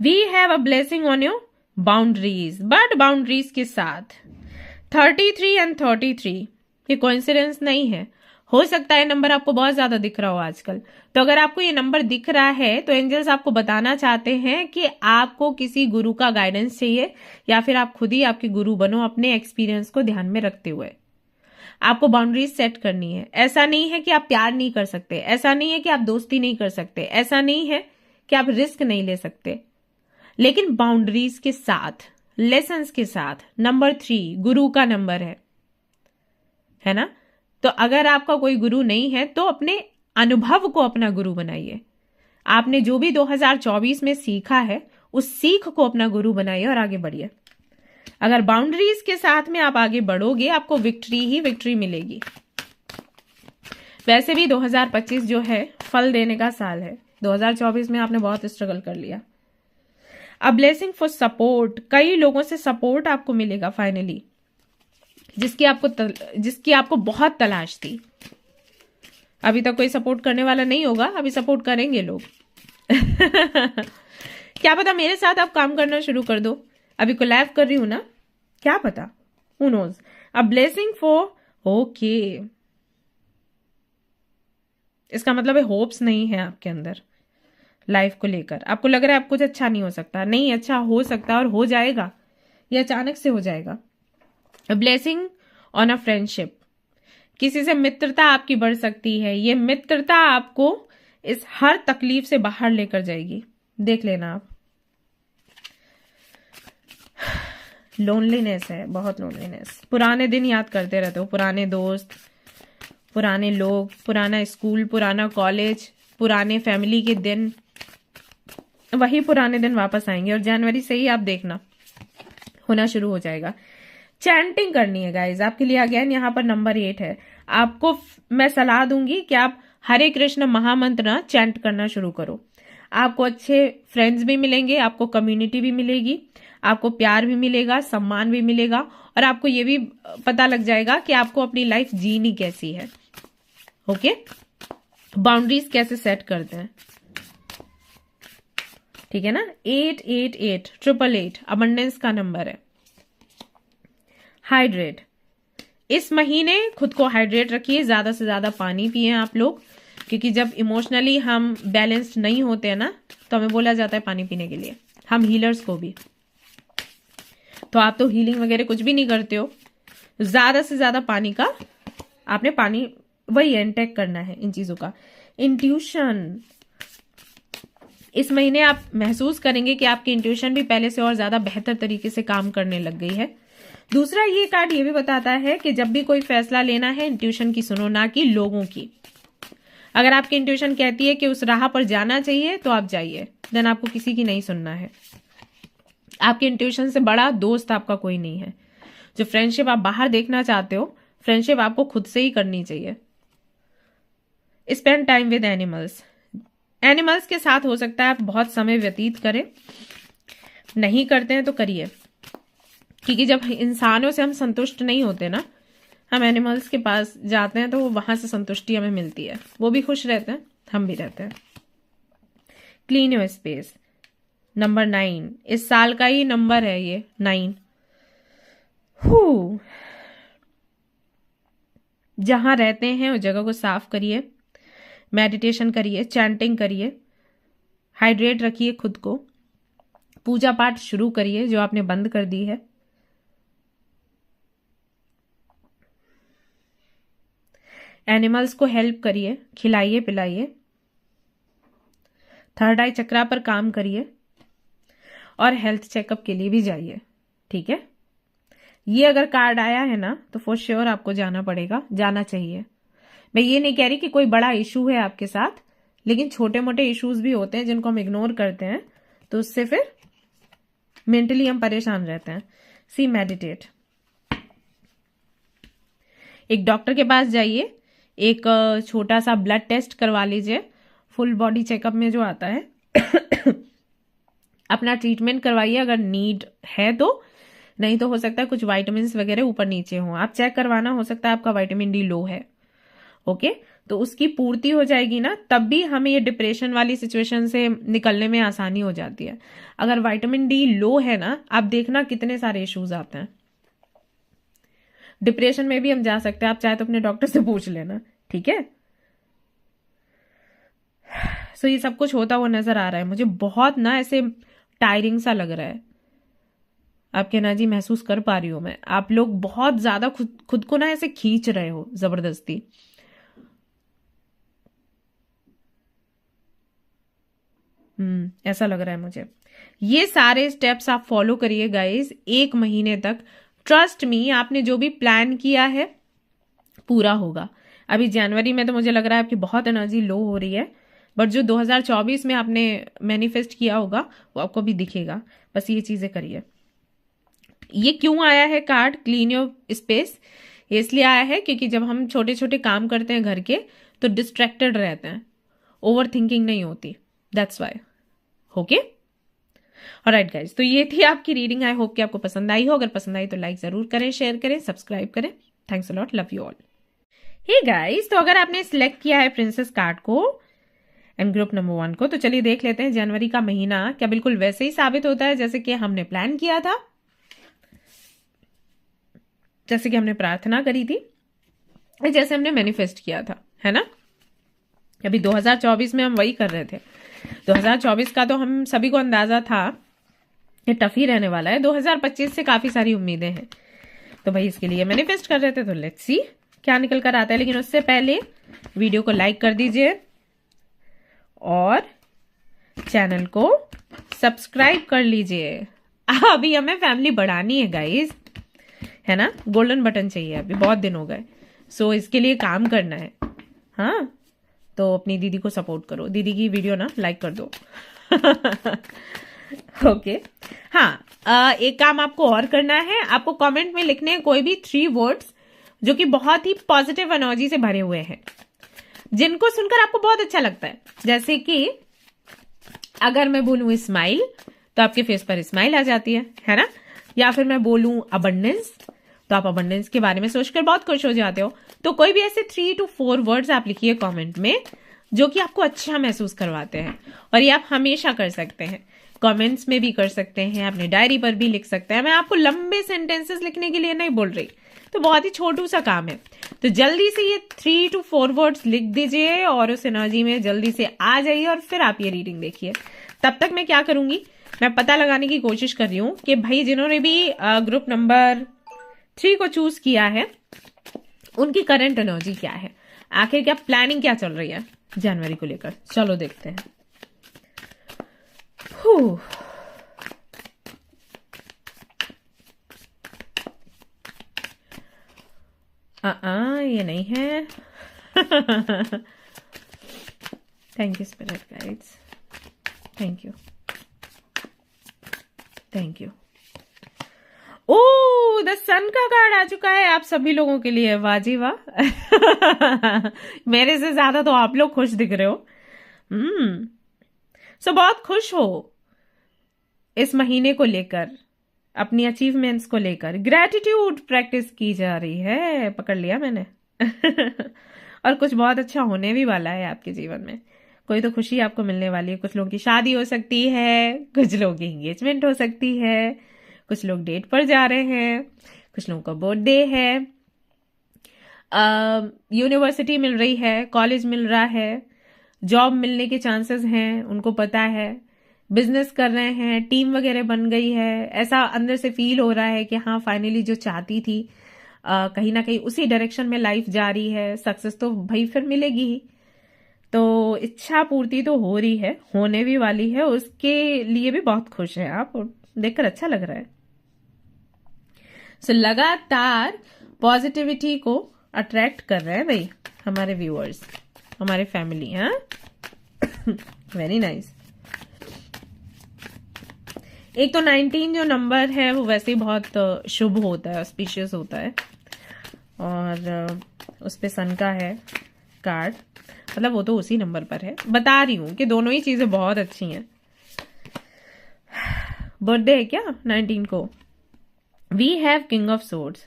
We have a blessing on your boundaries, but boundaries के साथ 33 एंड 33 ये कोइंसिडेंस नहीं है। हो सकता है नंबर आपको बहुत ज्यादा दिख रहा हो आजकल। तो अगर आपको ये नंबर दिख रहा है तो एंजल्स आपको बताना चाहते हैं कि आपको किसी गुरु का गाइडेंस चाहिए, या फिर आप खुद ही आपके गुरु बनो अपने एक्सपीरियंस को ध्यान में रखते हुए। आपको बाउंड्रीज सेट करनी है। ऐसा नहीं है कि आप प्यार नहीं कर सकते, ऐसा नहीं है कि आप दोस्ती नहीं कर सकते, ऐसा नहीं है कि आप रिस्क नहीं ले सकते, लेकिन बाउंड्रीज के साथ, लेसन्स के साथ। नंबर 3 गुरु का नंबर है ना। तो अगर आपका कोई गुरु नहीं है तो अपने अनुभव को अपना गुरु बनाइए। आपने जो भी 2024 में सीखा है उस सीख को अपना गुरु बनाइए और आगे बढ़िए। अगर बाउंड्रीज के साथ में आप आगे बढ़ोगे, आपको विक्ट्री ही विक्ट्री मिलेगी। वैसे भी 2025 जो है फल देने का साल है। 2024 में आपने बहुत स्ट्रगल कर लिया। अ ब्लेसिंग फॉर सपोर्ट, कई लोगों से सपोर्ट आपको मिलेगा फाइनली, जिसकी आपको बहुत तलाश थी। अभी तक कोई सपोर्ट करने वाला नहीं होगा, अभी सपोर्ट करेंगे लोग। क्या पता मेरे साथ आप काम करना शुरू कर दो। अभी कोलैब कर रही हूं ना, क्या पता, who knows. A blessing for, okay, इसका मतलब है होप्स नहीं है आपके अंदर लाइफ को लेकर। आपको लग रहा है आप कुछ अच्छा नहीं हो सकता, नहीं, अच्छा हो सकता और हो जाएगा, ये अचानक से हो जाएगा। ब्लेसिंग ऑन अ फ्रेंडशिप, किसी से मित्रता आपकी बढ़ सकती है। ये मित्रता आपको इस हर तकलीफ से बाहर लेकर जाएगी, देख लेना आप। लोनलीनेस है, बहुत लोनलीनेस। पुराने दिन याद करते रहते हो, पुराने दोस्त, पुराने लोग, पुराना स्कूल, पुराना कॉलेज, पुराने फैमिली के दिन, वही पुराने दिन वापस आएंगे और जनवरी से ही आप देखना होना शुरू हो जाएगा। चैंटिंग करनी है गाइज आपके लिए। अगेन यहाँ पर नंबर 8 है। आपको मैं सलाह दूंगी कि आप हरे कृष्ण महामंत्र ना चैंट करना शुरू करो। आपको अच्छे फ्रेंड्स भी मिलेंगे, आपको कम्युनिटी भी मिलेगी, आपको प्यार भी मिलेगा, सम्मान भी मिलेगा, और आपको ये भी पता लग जाएगा कि आपको अपनी लाइफ जीनी कैसी है। ओके, बाउंड्रीज कैसे सेट करते हैं, ठीक है ना। 888 888 अबंडेंस का नंबर है। हाइड्रेट, इस महीने खुद को हाइड्रेट रखिए, ज्यादा से ज्यादा पानी पिए आप लोग, क्योंकि जब इमोशनली हम बैलेंस्ड नहीं होते हैं ना, तो हमें बोला जाता है पानी पीने के लिए, हम हीलर्स को भी। तो आप तो हीलिंग वगैरह कुछ भी नहीं करते हो, ज्यादा से ज्यादा पानी का आपने पानी वही इंटेक करना है इन चीजों का। इंट्यूशन, इस महीने आप महसूस करेंगे कि आपकी इंट्यूशन भी पहले से और ज्यादा बेहतर तरीके से काम करने लग गई है। दूसरा, ये कार्ड ये भी बताता है कि जब भी कोई फैसला लेना है, इंट्यूशन की सुनो, ना कि लोगों की। अगर आपकी इंट्यूशन कहती है कि उस राह पर जाना चाहिए तो आप जाइए, देन आपको किसी की नहीं सुनना है। आपके इंट्यूशन से बड़ा दोस्त आपका कोई नहीं है। जो फ्रेंडशिप आप बाहर देखना चाहते हो, फ्रेंडशिप आपको खुद से ही करनी चाहिए। Spend time with animals, animals के साथ हो सकता है आप बहुत समय व्यतीत करें, नहीं करते हैं तो करिए, क्योंकि जब इंसानों से हम संतुष्ट नहीं होते ना, हम एनिमल्स के पास जाते हैं तो वहां से संतुष्टि हमें मिलती है। वो भी खुश रहते हैं, हम भी रहते हैं। क्लीन योर स्पेस, नंबर 9, इस साल का ही नंबर है ये 9। जहां रहते हैं उस जगह को साफ करिए, मेडिटेशन करिए, चैंटिंग करिए, हाइड्रेट रखिए खुद को, पूजा पाठ शुरू करिए जो आपने बंद कर दी है। एनिमल्स को हेल्प करिए, खिलाइए पिलाइए, थर्ड आई चक्रा पर काम करिए, और हेल्थ चेकअप के लिए भी जाइए, ठीक है। ये अगर कार्ड आया है ना, तो फॉर श्योर आपको जाना पड़ेगा, जाना चाहिए। मैं ये नहीं कह रही कि कोई बड़ा इशू है आपके साथ, लेकिन छोटे मोटे इश्यूज भी होते हैं जिनको हम इग्नोर करते हैं, तो उससे फिर मेंटली हम परेशान रहते हैं। सी मेडिटेट, एक डॉक्टर के पास जाइए, एक छोटा सा ब्लड टेस्ट करवा लीजिए, फुल बॉडी चेकअप में जो आता है अपना ट्रीटमेंट करवाइए अगर नीड है तो, नहीं तो हो सकता है कुछ विटामिन वगैरह ऊपर नीचे हो, आप चेक करवाना, हो सकता है आपका विटामिन डी लो है। ओके, तो उसकी पूर्ति हो जाएगी ना, तब भी हमें ये डिप्रेशन वाली सिचुएशन से निकलने में आसानी हो जाती है। अगर विटामिन डी लो है ना, आप देखना कितने सारे इश्यूज आते हैं। डिप्रेशन में भी हम जा सकते हैं, आप चाहे तो अपने डॉक्टर से पूछ लेना, ठीक है। सो ये सब कुछ होता हुआ नजर आ रहा है मुझे, बहुत ना ऐसे टायरिंग सा लग रहा है। आपके ना जी महसूस कर पा रही हूं मैं, आप लोग बहुत ज्यादा खुद को ना ऐसे खींच रहे हो जबरदस्ती। ऐसा लग रहा है मुझे। ये सारे स्टेप्स आप फॉलो करिए गाइस 1 महीने तक। ट्रस्ट मी, आपने जो भी प्लान किया है पूरा होगा। अभी जनवरी में तो मुझे लग रहा है आपकी बहुत एनर्जी लो हो रही है, बट जो 2024 में आपने मैनिफेस्ट किया होगा वो आपको भी दिखेगा। बस ये चीजें करिए। ये क्यों आया है कार्ड क्लीन योर स्पेस? ये इसलिए आया है क्योंकि जब हम छोटे छोटे काम करते हैं घर के, तो डिस्ट्रैक्टेड रहते हैं, ओवर थिंकिंग नहीं होती, that's why. Okay, alright guys, तो ये थी आपकी रीडिंग। आई होप कि आपको पसंद आई हो। अगर पसंद आई तो लाइक जरूर करें, शेयर करें, सब्सक्राइब करें। Thanks a lot, love you all. Hey guys, तो अगर आपने सिलेक्ट किया है प्रिंसेस कार्ड को एंड ग्रुप नंबर 1 को, तो चलिए देख लेते हैं जनवरी का महीना क्या बिल्कुल वैसे ही साबित होता है जैसे कि हमने प्लान किया था, जैसे कि हमने प्रार्थना करी थी, जैसे हमने मैनिफेस्ट किया था, है ना। अभी 2024 में हम वही कर रहे थे। 2024 का तो हम सभी को अंदाजा था ये टफ ही रहने वाला है। 2025 से काफी सारी उम्मीदें हैं, तो भाई इसके लिए मैनिफेस्ट कर रहे थे, तो लेट्स सी क्या निकल कर आता है। लेकिन उससे पहले वीडियो को लाइक कर दीजिए और चैनल को सब्सक्राइब कर लीजिए। अभी हमें फैमिली बढ़ानी है गाइस, है ना। गोल्डन बटन चाहिए, अभी बहुत दिन हो गए, सो इसके लिए काम करना है। हाँ, तो अपनी दीदी को सपोर्ट करो, दीदी की वीडियो ना लाइक कर दो। ओके हाँ, एक काम आपको और करना है, आपको कमेंट में लिखने हैं कोई भी 3 वर्ड्स जो कि बहुत ही पॉजिटिव एनर्जी से भरे हुए हैं, जिनको सुनकर आपको बहुत अच्छा लगता है। जैसे कि अगर मैं बोलूं स्माइल, तो आपके फेस पर स्माइल आ जाती है ना। या फिर मैं बोलूं अबंडेंस, तो आप अबंडेंस के बारे में सोचकर बहुत खुश हो जाते हो। तो कोई भी ऐसे 3 to 4 वर्ड्स आप लिखिए कमेंट में जो कि आपको अच्छा महसूस करवाते हैं, और ये आप हमेशा कर सकते हैं। कमेंट्स में भी कर सकते हैं, अपने डायरी पर भी लिख सकते हैं। मैं आपको लंबे सेंटेंसेस लिखने के लिए नहीं बोल रही, तो बहुत ही छोटू सा काम है। तो जल्दी से ये 3 to 4 वर्ड्स लिख दीजिए और उस एनर्जी में जल्दी से आ जाइए, और फिर आप ये रीडिंग देखिए। तब तक मैं क्या करूंगी, मैं पता लगाने की कोशिश कर रही हूं कि भाई जिन्होंने भी ग्रुप नंबर 3 को चूज किया है उनकी करंट एनर्जी क्या है, आखिर क्या प्लानिंग क्या चल रही है जनवरी को लेकर। चलो देखते हैं। ये नहीं है। Thank you spirit guides, thank you, thank you. Oh, the sun का कार्ड आ चुका है आप सभी लोगों के लिए। वाह जी वाह। मेरे से ज्यादा तो आप लोग खुश दिख रहे हो। सो बहुत खुश हो इस महीने को लेकर, अपनी अचीवमेंट्स को लेकर। ग्रेटिट्यूड प्रैक्टिस की जा रही है, पकड़ लिया मैंने। और कुछ बहुत अच्छा होने भी वाला है आपके जीवन में। कोई तो खुशी आपको मिलने वाली है। कुछ लोगों की शादी हो सकती है, कुछ लोगों की एंगेजमेंट हो सकती है, कुछ लोग डेट पर जा रहे हैं, कुछ लोगों का बर्थडे है, यूनिवर्सिटी मिल रही है, कॉलेज मिल रहा है, जॉब मिलने के चांसेस हैं, उनको पता है, बिजनेस कर रहे हैं, टीम वगैरह बन गई है। ऐसा अंदर से फील हो रहा है कि हाँ फाइनली जो चाहती थी कहीं ना कहीं उसी डायरेक्शन में लाइफ जा रही है। सक्सेस तो भाई फिर मिलेगी ही, तो इच्छा पूर्ति तो हो रही है, होने भी वाली है। उसके लिए भी बहुत खुश है आप, देखकर अच्छा लग रहा है। लगातार पॉजिटिविटी को अट्रैक्ट कर रहे हैं भाई हमारे व्यूअर्स, हमारे फैमिली। हाँ, वेरी नाइस। एक तो 19 जो नंबर है वो वैसे ही बहुत शुभ होता है, ऑस्पिशियस होता है, और उस पे सन का है कार्ड, मतलब वो तो उसी नंबर पर है। बता रही हूं कि दोनों ही चीजें बहुत अच्छी हैं। बर्थडे है क्या 19 को। We have king of swords.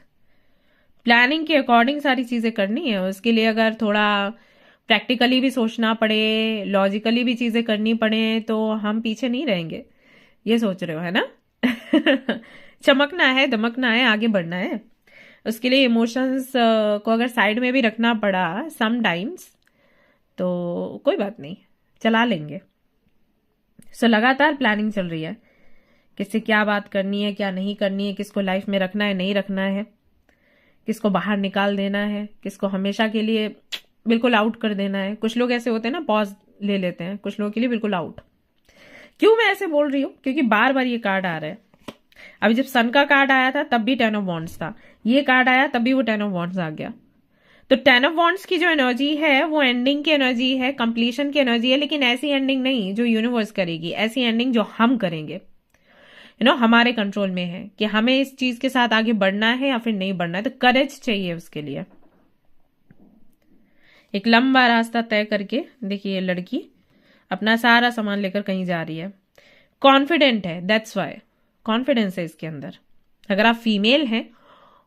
Planning के अकॉर्डिंग सारी चीजें करनी है। उसके लिए अगर थोड़ा प्रैक्टिकली भी सोचना पड़े, लॉजिकली भी चीजें करनी पड़े, तो हम पीछे नहीं रहेंगे। ये सोच रहे हो, है ना। चमकना है, दमकना है, आगे बढ़ना है। उसके लिए इमोशंस को अगर साइड में भी रखना पड़ा सम टाइम्स, तो कोई बात नहीं, चला लेंगे। लगातार प्लानिंग चल रही है, किससे क्या बात करनी है, क्या नहीं करनी है, किसको लाइफ में रखना है, नहीं रखना है, किसको बाहर निकाल देना है, किसको हमेशा के लिए बिल्कुल आउट कर देना है। कुछ लोग ऐसे होते हैं ना, पॉज ले लेते हैं, कुछ लोगों के लिए बिल्कुल आउट। क्यों मैं ऐसे बोल रही हूँ, क्योंकि बार बार ये कार्ड आ रहा है। अभी जब सन का कार्ड आया था तब भी 10 ऑफ वॉन्ड्स था, ये कार्ड आया तब भी वो 10 ऑफ वॉन्ड्स आ गया। तो 10 ऑफ वॉन्ड्स की जो एनर्जी है वो एंडिंग की एनर्जी है, कंप्लीशन की एनर्जी है, लेकिन ऐसी एंडिंग नहीं जो यूनिवर्स करेगी, ऐसी एंडिंग जो हम करेंगे, हमारे कंट्रोल में है कि हमें इस चीज के साथ आगे बढ़ना है या फिर नहीं बढ़ना है। तो करेज चाहिए उसके लिए। एक लंबा रास्ता तय करके देखिए, ये लड़की अपना सारा सामान लेकर कहीं जा रही है, कॉन्फिडेंट है, दैट्स वाई कॉन्फिडेंस है इसके अंदर। अगर आप फीमेल हैं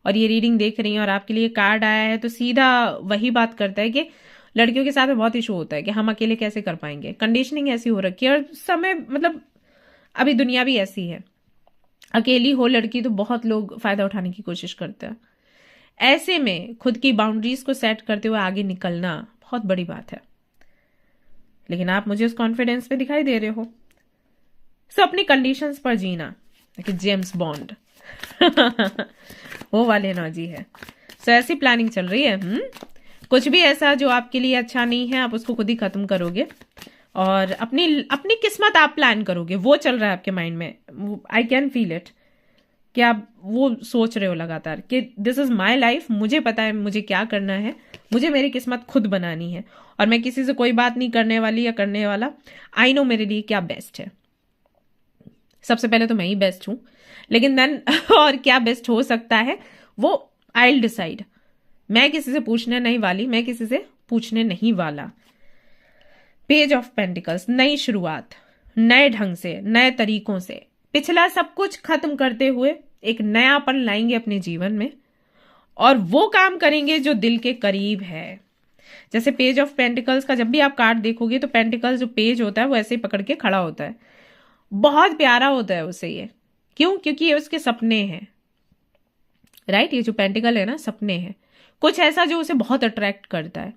और ये रीडिंग देख रही हैं और आपके लिए कार्ड आया है, तो सीधा वही बात करता है कि लड़कियों के साथ में बहुत इशू होता है कि हम अकेले कैसे कर पाएंगे। कंडीशनिंग ऐसी हो रखी है, और समय मतलब अभी दुनिया भी ऐसी है, अकेली हो लड़की तो बहुत लोग फायदा उठाने की कोशिश करते हैं। ऐसे में खुद की बाउंड्रीज को सेट करते हुए आगे निकलना बहुत बड़ी बात है। लेकिन आप मुझे उस कॉन्फिडेंस पे दिखाई दे रहे हो। अपनी कंडीशंस पर जीना, कि जेम्स बॉन्ड वो वाली एनर्जी है। सो ऐसी प्लानिंग चल रही है। कुछ भी ऐसा जो आपके लिए अच्छा नहीं है, आप उसको खुद ही खत्म करोगे और अपनी अपनी किस्मत आप प्लान करोगे। वो चल रहा है आपके माइंड में। आई कैन फील इट कि आप वो सोच रहे हो लगातार कि दिस इज माई लाइफ, मुझे पता है मुझे क्या करना है, मुझे मेरी किस्मत खुद बनानी है और मैं किसी से कोई बात नहीं करने वाली या करने वाला। आई नो मेरे लिए क्या बेस्ट है। सबसे पहले तो मैं ही बेस्ट हूं, लेकिन देन और क्या बेस्ट हो सकता है वो आई विल डिसाइड। मैं किसी से पूछने नहीं वाली, मैं किसी से पूछने नहीं वाला। पेज ऑफ पेंटिकल्स, नई शुरुआत, नए ढंग से, नए तरीकों से, पिछला सब कुछ खत्म करते हुए एक नयापन लाएंगे अपने जीवन में और वो काम करेंगे जो दिल के करीब है। जैसे पेज ऑफ पेंटिकल्स का जब भी आप कार्ड देखोगे तो पेंटिकल्स जो पेज होता है वो ऐसे ही पकड़ के खड़ा होता है। बहुत प्यारा होता है उसे ये। क्यों? क्योंकि ये उसके सपने हैं। राइट? ये जो पेंटिकल है ना, सपने हैं, कुछ ऐसा जो उसे बहुत अट्रैक्ट करता है।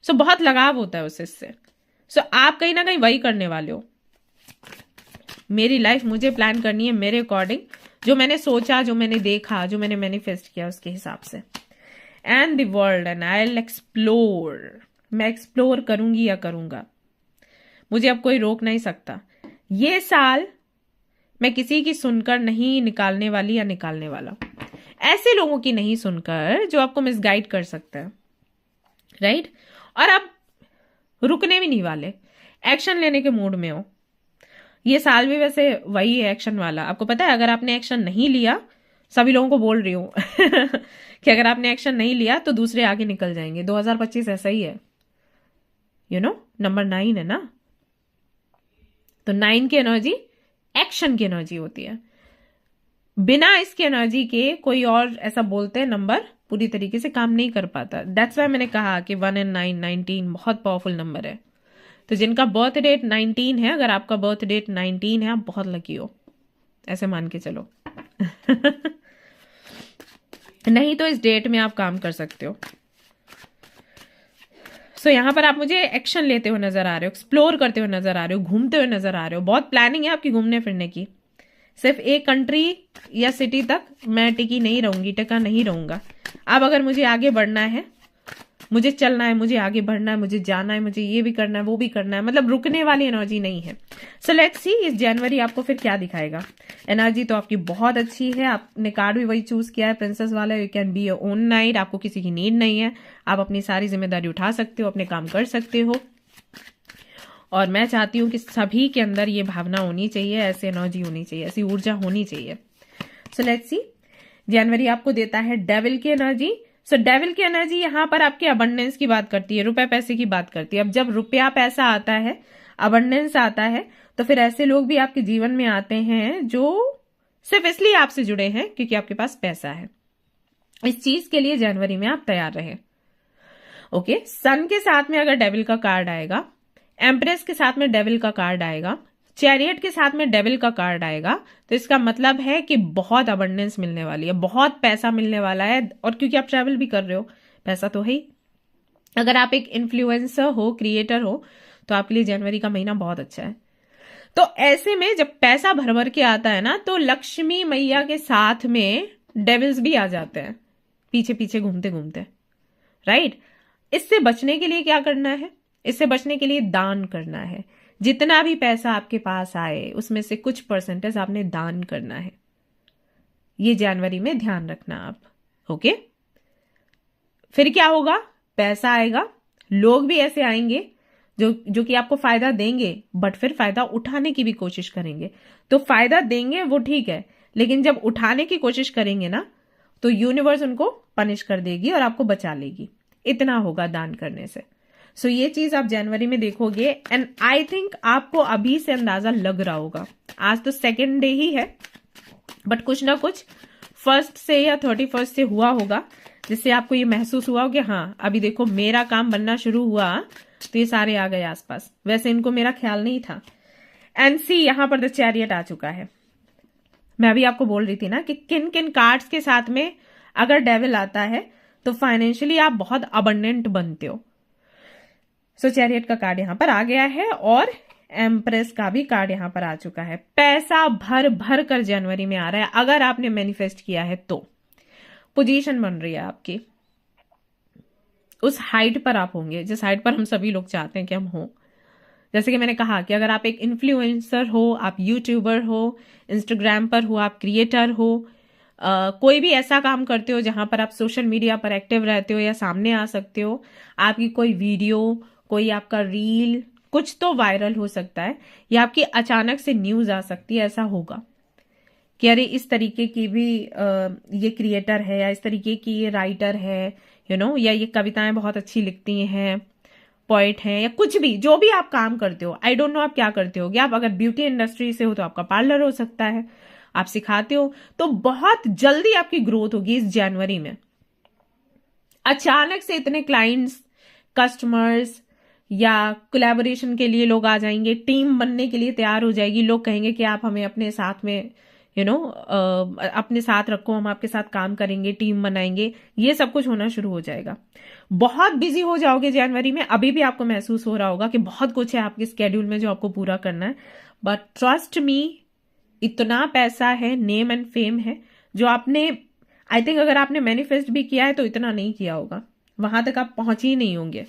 सो बहुत लगाव होता है उसे इससे। सो आप कहीं ना कहीं वही करने वाले हो। मेरी लाइफ मुझे प्लान करनी है मेरे अकॉर्डिंग, जो मैंने सोचा, जो मैंने देखा, जो मैंने मैनिफेस्ट किया उसके हिसाब से। And the world and I will explore. मैं एक्सप्लोर करूंगी या करूंगा, मुझे अब कोई रोक नहीं सकता। ये साल मैं किसी की सुनकर नहीं निकालने वाली या निकालने वाला। ऐसे लोगों की नहीं सुनकर जो आपको मिसगाइड कर सकता है। राइट? और आप रुकने भी नहीं वाले, एक्शन लेने के मूड में हो। ये साल भी वैसे वही है, एक्शन वाला। आपको पता है अगर आपने एक्शन नहीं लिया, सभी लोगों को बोल रही हूं कि अगर आपने एक्शन नहीं लिया तो दूसरे आगे निकल जाएंगे। 2025 ऐसा ही है। नंबर 9 है ना, तो 9 की एनर्जी एक्शन की एनर्जी होती है। बिना इसकी एनर्जी के कोई और ऐसा बोलते हैं नंबर पूरी तरीके से काम नहीं कर पाता। दैट्स वाई मैंने कहा कि 1 and 9, 19 बहुत पावरफुल नंबर है। तो जिनका बर्थ डेट 19 है, अगर आपका बर्थ डेट 19 है, आप बहुत लकी हो, ऐसे मान के चलो नहीं तो इस डेट में आप काम कर सकते हो। सो यहां पर आप मुझे एक्शन लेते हुए नजर आ रहे हो, एक्सप्लोर करते हुए नजर आ रहे हो, घूमते हुए नजर आ रहे हो। बहुत प्लानिंग है आपकी घूमने फिरने की। सिर्फ एक कंट्री या सिटी तक मैं टिकी नहीं रहूंगी, टिका नहीं रहूंगा। अब अगर मुझे आगे बढ़ना है, मुझे चलना है, मुझे आगे बढ़ना है, मुझे जाना है, मुझे ये भी करना है, वो भी करना है, मतलब रुकने वाली एनर्जी नहीं है। सो लेट्स सी इस जनवरी आपको फिर क्या दिखाएगा। एनर्जी तो आपकी बहुत अच्छी है। आपने कार्ड भी वही चूज किया है, प्रिंसेस वाला। You can be your own night. आपको किसी की नीड नहीं है, आप अपनी सारी जिम्मेदारी उठा सकते हो, अपने काम कर सकते हो। और मैं चाहती हूं कि सभी के अंदर ये भावना होनी चाहिए, ऐसी एनर्जी होनी चाहिए, ऐसी ऊर्जा होनी चाहिए। सो लेट्स सी जनवरी आपको देता है डेविल की एनर्जी। सो डेविल की एनर्जी यहां पर आपके अबंडेंस की बात करती है, रुपए पैसे की बात करती है। अब जब रुपया पैसा आता है, अबंडेंस आता है, तो फिर ऐसे लोग भी आपके जीवन में आते हैं जो सिर्फ इसलिए आपसे जुड़े हैं क्योंकि आपके पास पैसा है। इस चीज के लिए जनवरी में आप तैयार रहें। ओके, सन के साथ में अगर डेविल का कार्ड आएगा, एम्प्रेस के साथ में डेविल का कार्ड आएगा, चैरियट के साथ में डेविल का कार्ड आएगा, तो इसका मतलब है कि बहुत अबंडेंस मिलने वाली है, बहुत पैसा मिलने वाला है। और क्योंकि आप ट्रैवल भी कर रहे हो, पैसा तो है ही। अगर आप एक इन्फ्लुएंसर हो, क्रिएटर हो, तो आपके लिए जनवरी का महीना बहुत अच्छा है। तो ऐसे में जब पैसा भर भर के आता है ना, तो लक्ष्मी मैया के साथ में डेविल्स भी आ जाते हैं पीछे पीछे घूमते घूमते। राइट? इससे बचने के लिए क्या करना है? इससे बचने के लिए दान करना है। जितना भी पैसा आपके पास आए उसमें से कुछ परसेंटेज आपने दान करना है। ये जनवरी में ध्यान रखना आप। ओके? फिर क्या होगा? पैसा आएगा, लोग भी ऐसे आएंगे जो कि आपको फायदा देंगे, बट फिर फायदा उठाने की भी कोशिश करेंगे। तो फायदा देंगे वो ठीक है, लेकिन जब उठाने की कोशिश करेंगे ना, तो यूनिवर्स उनको पनिश कर देगी और आपको बचा लेगी। इतना होगा दान करने से। सो ये चीज आप जनवरी में देखोगे। एंड आई थिंक आपको अभी से अंदाजा लग रहा होगा। आज तो सेकेंड डे ही है, बट कुछ ना कुछ 1st से या 31st से हुआ होगा, जिससे आपको ये महसूस हुआ हो कि हाँ अभी देखो मेरा काम बनना शुरू हुआ, तो ये सारे आ गए आसपास। वैसे इनको मेरा ख्याल नहीं था। एंड सी यहां पर द चैरियट आ चुका है। मैं अभी आपको बोल रही थी ना कि किन किन कार्ड्स के साथ में अगर डेविल आता है तो फाइनेंशियली आप बहुत अबंडेंट बनते हो। सो चैरियट का कार्ड यहां पर आ गया है और एम्प्रेस का भी कार्ड यहाँ पर आ चुका है। पैसा भर भर कर जनवरी में आ रहा है अगर आपने मैनिफेस्ट किया है तो। पोजीशन बन रही है आपकी, उस हाइट पर आप होंगे जिस हाइट पर हम सभी लोग चाहते हैं कि हम हों। जैसे कि मैंने कहा कि अगर आप एक इन्फ्लुएंसर हो, आप यूट्यूबर हो, इंस्टाग्राम पर हो, आप क्रिएटर हो, कोई भी ऐसा काम करते हो जहां पर आप सोशल मीडिया पर एक्टिव रहते हो या सामने आ सकते हो, आपकी कोई वीडियो, कोई आपका रील, कुछ तो वायरल हो सकता है, या आपकी अचानक से न्यूज आ सकती है। ऐसा होगा कि अरे इस तरीके की भी ये क्रिएटर है, या इस तरीके की ये राइटर है, या ये कविताएं बहुत अच्छी लिखती हैं, पोइट हैं, या कुछ भी, जो भी आप काम करते हो। आई डोंट नो आप क्या करते होगे। आप अगर ब्यूटी इंडस्ट्री से हो तो आपका पार्लर हो सकता है, आप सिखाते हो, तो बहुत जल्दी आपकी ग्रोथ होगी इस जनवरी में। अचानक से इतने क्लाइंट्स, कस्टमर्स या कोलैबोरेशन के लिए लोग आ जाएंगे, टीम बनने के लिए तैयार हो जाएगी। लोग कहेंगे कि आप हमें अपने साथ में अपने साथ रखो, हम आपके साथ काम करेंगे, टीम बनाएंगे। ये सब कुछ होना शुरू हो जाएगा। बहुत बिजी हो जाओगे जनवरी में। अभी भी आपको महसूस हो रहा होगा कि बहुत कुछ है आपके स्केड्यूल में जो आपको पूरा करना है, बट ट्रस्ट मी, इतना पैसा है, नेम एंड फेम है जो आपने, आई थिंक अगर आपने मैनिफेस्ट भी किया है तो इतना नहीं किया होगा। वहां तक आप पहुंच ही नहीं होंगे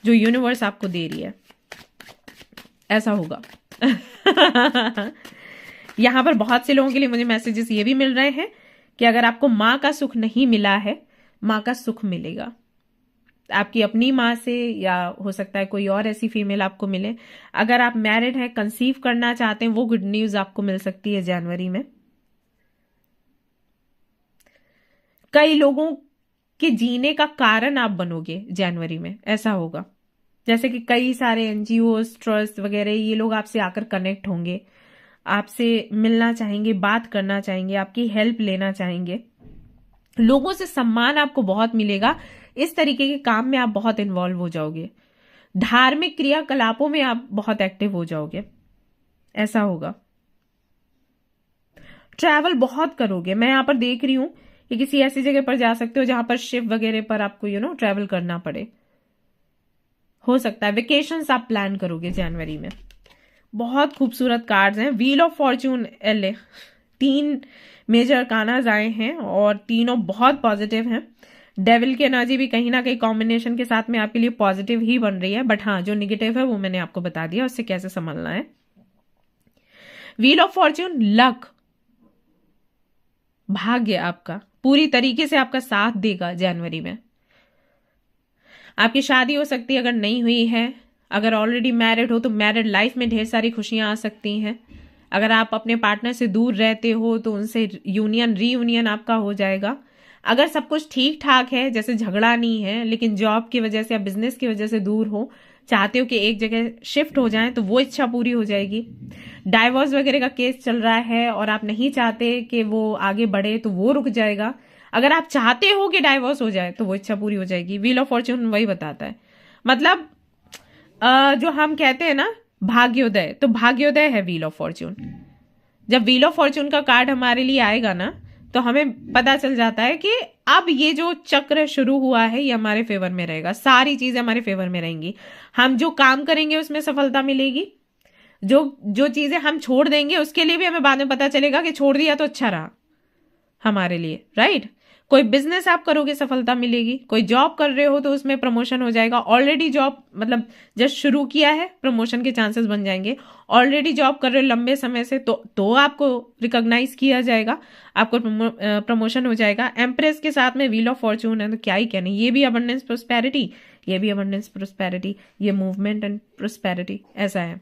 जो यूनिवर्स आपको दे रही है। ऐसा होगा। यहां पर बहुत से लोगों के लिए मुझे मैसेजेस ये भी मिल रहे हैं कि अगर आपको माँ का सुख नहीं मिला है, माँ का सुख मिलेगा आपकी अपनी माँ से, या हो सकता है कोई और ऐसी फीमेल आपको मिले। अगर आप मैरिड हैं, कंसीव करना चाहते हैं, वो गुड न्यूज आपको मिल सकती है जनवरी में। कई लोगों के जीने का कारण आप बनोगे जनवरी में, ऐसा होगा। जैसे कि कई सारे एनजीओ, ट्रस्ट वगैरह, ये लोग आपसे आकर कनेक्ट होंगे, आपसे मिलना चाहेंगे, बात करना चाहेंगे, आपकी हेल्प लेना चाहेंगे। लोगों से सम्मान आपको बहुत मिलेगा। इस तरीके के काम में आप बहुत इन्वॉल्व हो जाओगे। धार्मिक क्रियाकलापों में आप बहुत एक्टिव हो जाओगे, ऐसा होगा। ट्रैवल बहुत करोगे। मैं यहां पर देख रही हूं कि किसी ऐसी जगह पर जा सकते हो जहां पर शिप वगैरह पर आपको ट्रैवल करना पड़े। हो सकता है वेकेशंस आप प्लान करोगे जनवरी में। बहुत खूबसूरत कार्ड्स हैं। व्हील ऑफ फॉर्च्यून एल, 3 मेजर कानाज आए हैं और तीनों बहुत पॉजिटिव हैं। डेविल की एनर्जी भी कहीं ना कहीं कॉम्बिनेशन के साथ में आपके लिए पॉजिटिव ही बन रही है, बट हाँ, जो निगेटिव है वो मैंने आपको बता दिया, उससे कैसे संभलना है। व्हील ऑफ फॉर्च्यून, लक, भाग्य आपका पूरी तरीके से आपका साथ देगा जनवरी में। आपकी शादी हो सकती है अगर नहीं हुई है। अगर ऑलरेडी मैरिड हो तो मैरिड लाइफ में ढेर सारी खुशियां आ सकती हैं। अगर आप अपने पार्टनर से दूर रहते हो तो उनसे रीयूनियन आपका हो जाएगा। अगर सब कुछ ठीक ठाक है, जैसे झगड़ा नहीं है, लेकिन जॉब की वजह से या बिजनेस की वजह से दूर हो, चाहते हो कि एक जगह शिफ्ट हो जाएं, तो वो इच्छा पूरी हो जाएगी। डाइवोर्स वगैरह का केस चल रहा है और आप नहीं चाहते कि वो आगे बढ़े, तो वो रुक जाएगा। अगर आप चाहते हो कि डाइवोर्स हो जाए तो वो इच्छा पूरी हो जाएगी। व्हील ऑफ फॉर्च्यून वही बताता है। मतलब जो हम कहते हैं ना भाग्योदय, तो भाग्योदय है व्हील ऑफ फॉर्च्यून। जब व्हील ऑफ फॉर्च्यून का कार्ड हमारे लिए आएगा ना, तो हमें पता चल जाता है कि अब ये जो चक्र शुरू हुआ है ये हमारे फेवर में रहेगा। सारी चीजें हमारे फेवर में रहेंगी। हम जो काम करेंगे उसमें सफलता मिलेगी। जो चीजें हम छोड़ देंगे उसके लिए भी हमें बाद में पता चलेगा कि छोड़ दिया तो अच्छा रहा हमारे लिए, राइट। कोई बिजनेस आप करोगे, सफलता मिलेगी। कोई जॉब कर रहे हो तो उसमें प्रमोशन हो जाएगा। ऑलरेडी जॉब मतलब जस्ट शुरू किया है, प्रमोशन के चांसेस बन जाएंगे। ऑलरेडी जॉब कर रहे हो लंबे समय से तो आपको रिकॉग्नाइज किया जाएगा, आपको प्रमोशन हो जाएगा। एम्प्रेस के साथ में व्हील ऑफ फॉर्च्यून है तो क्या ही कहने, ये भी अबंडेंस प्रोस्पेरिटी, ये भी अबंडेंस प्रोस्पेरिटी, ये मूवमेंट एंड प्रोस्पेरिटी, ऐसा है।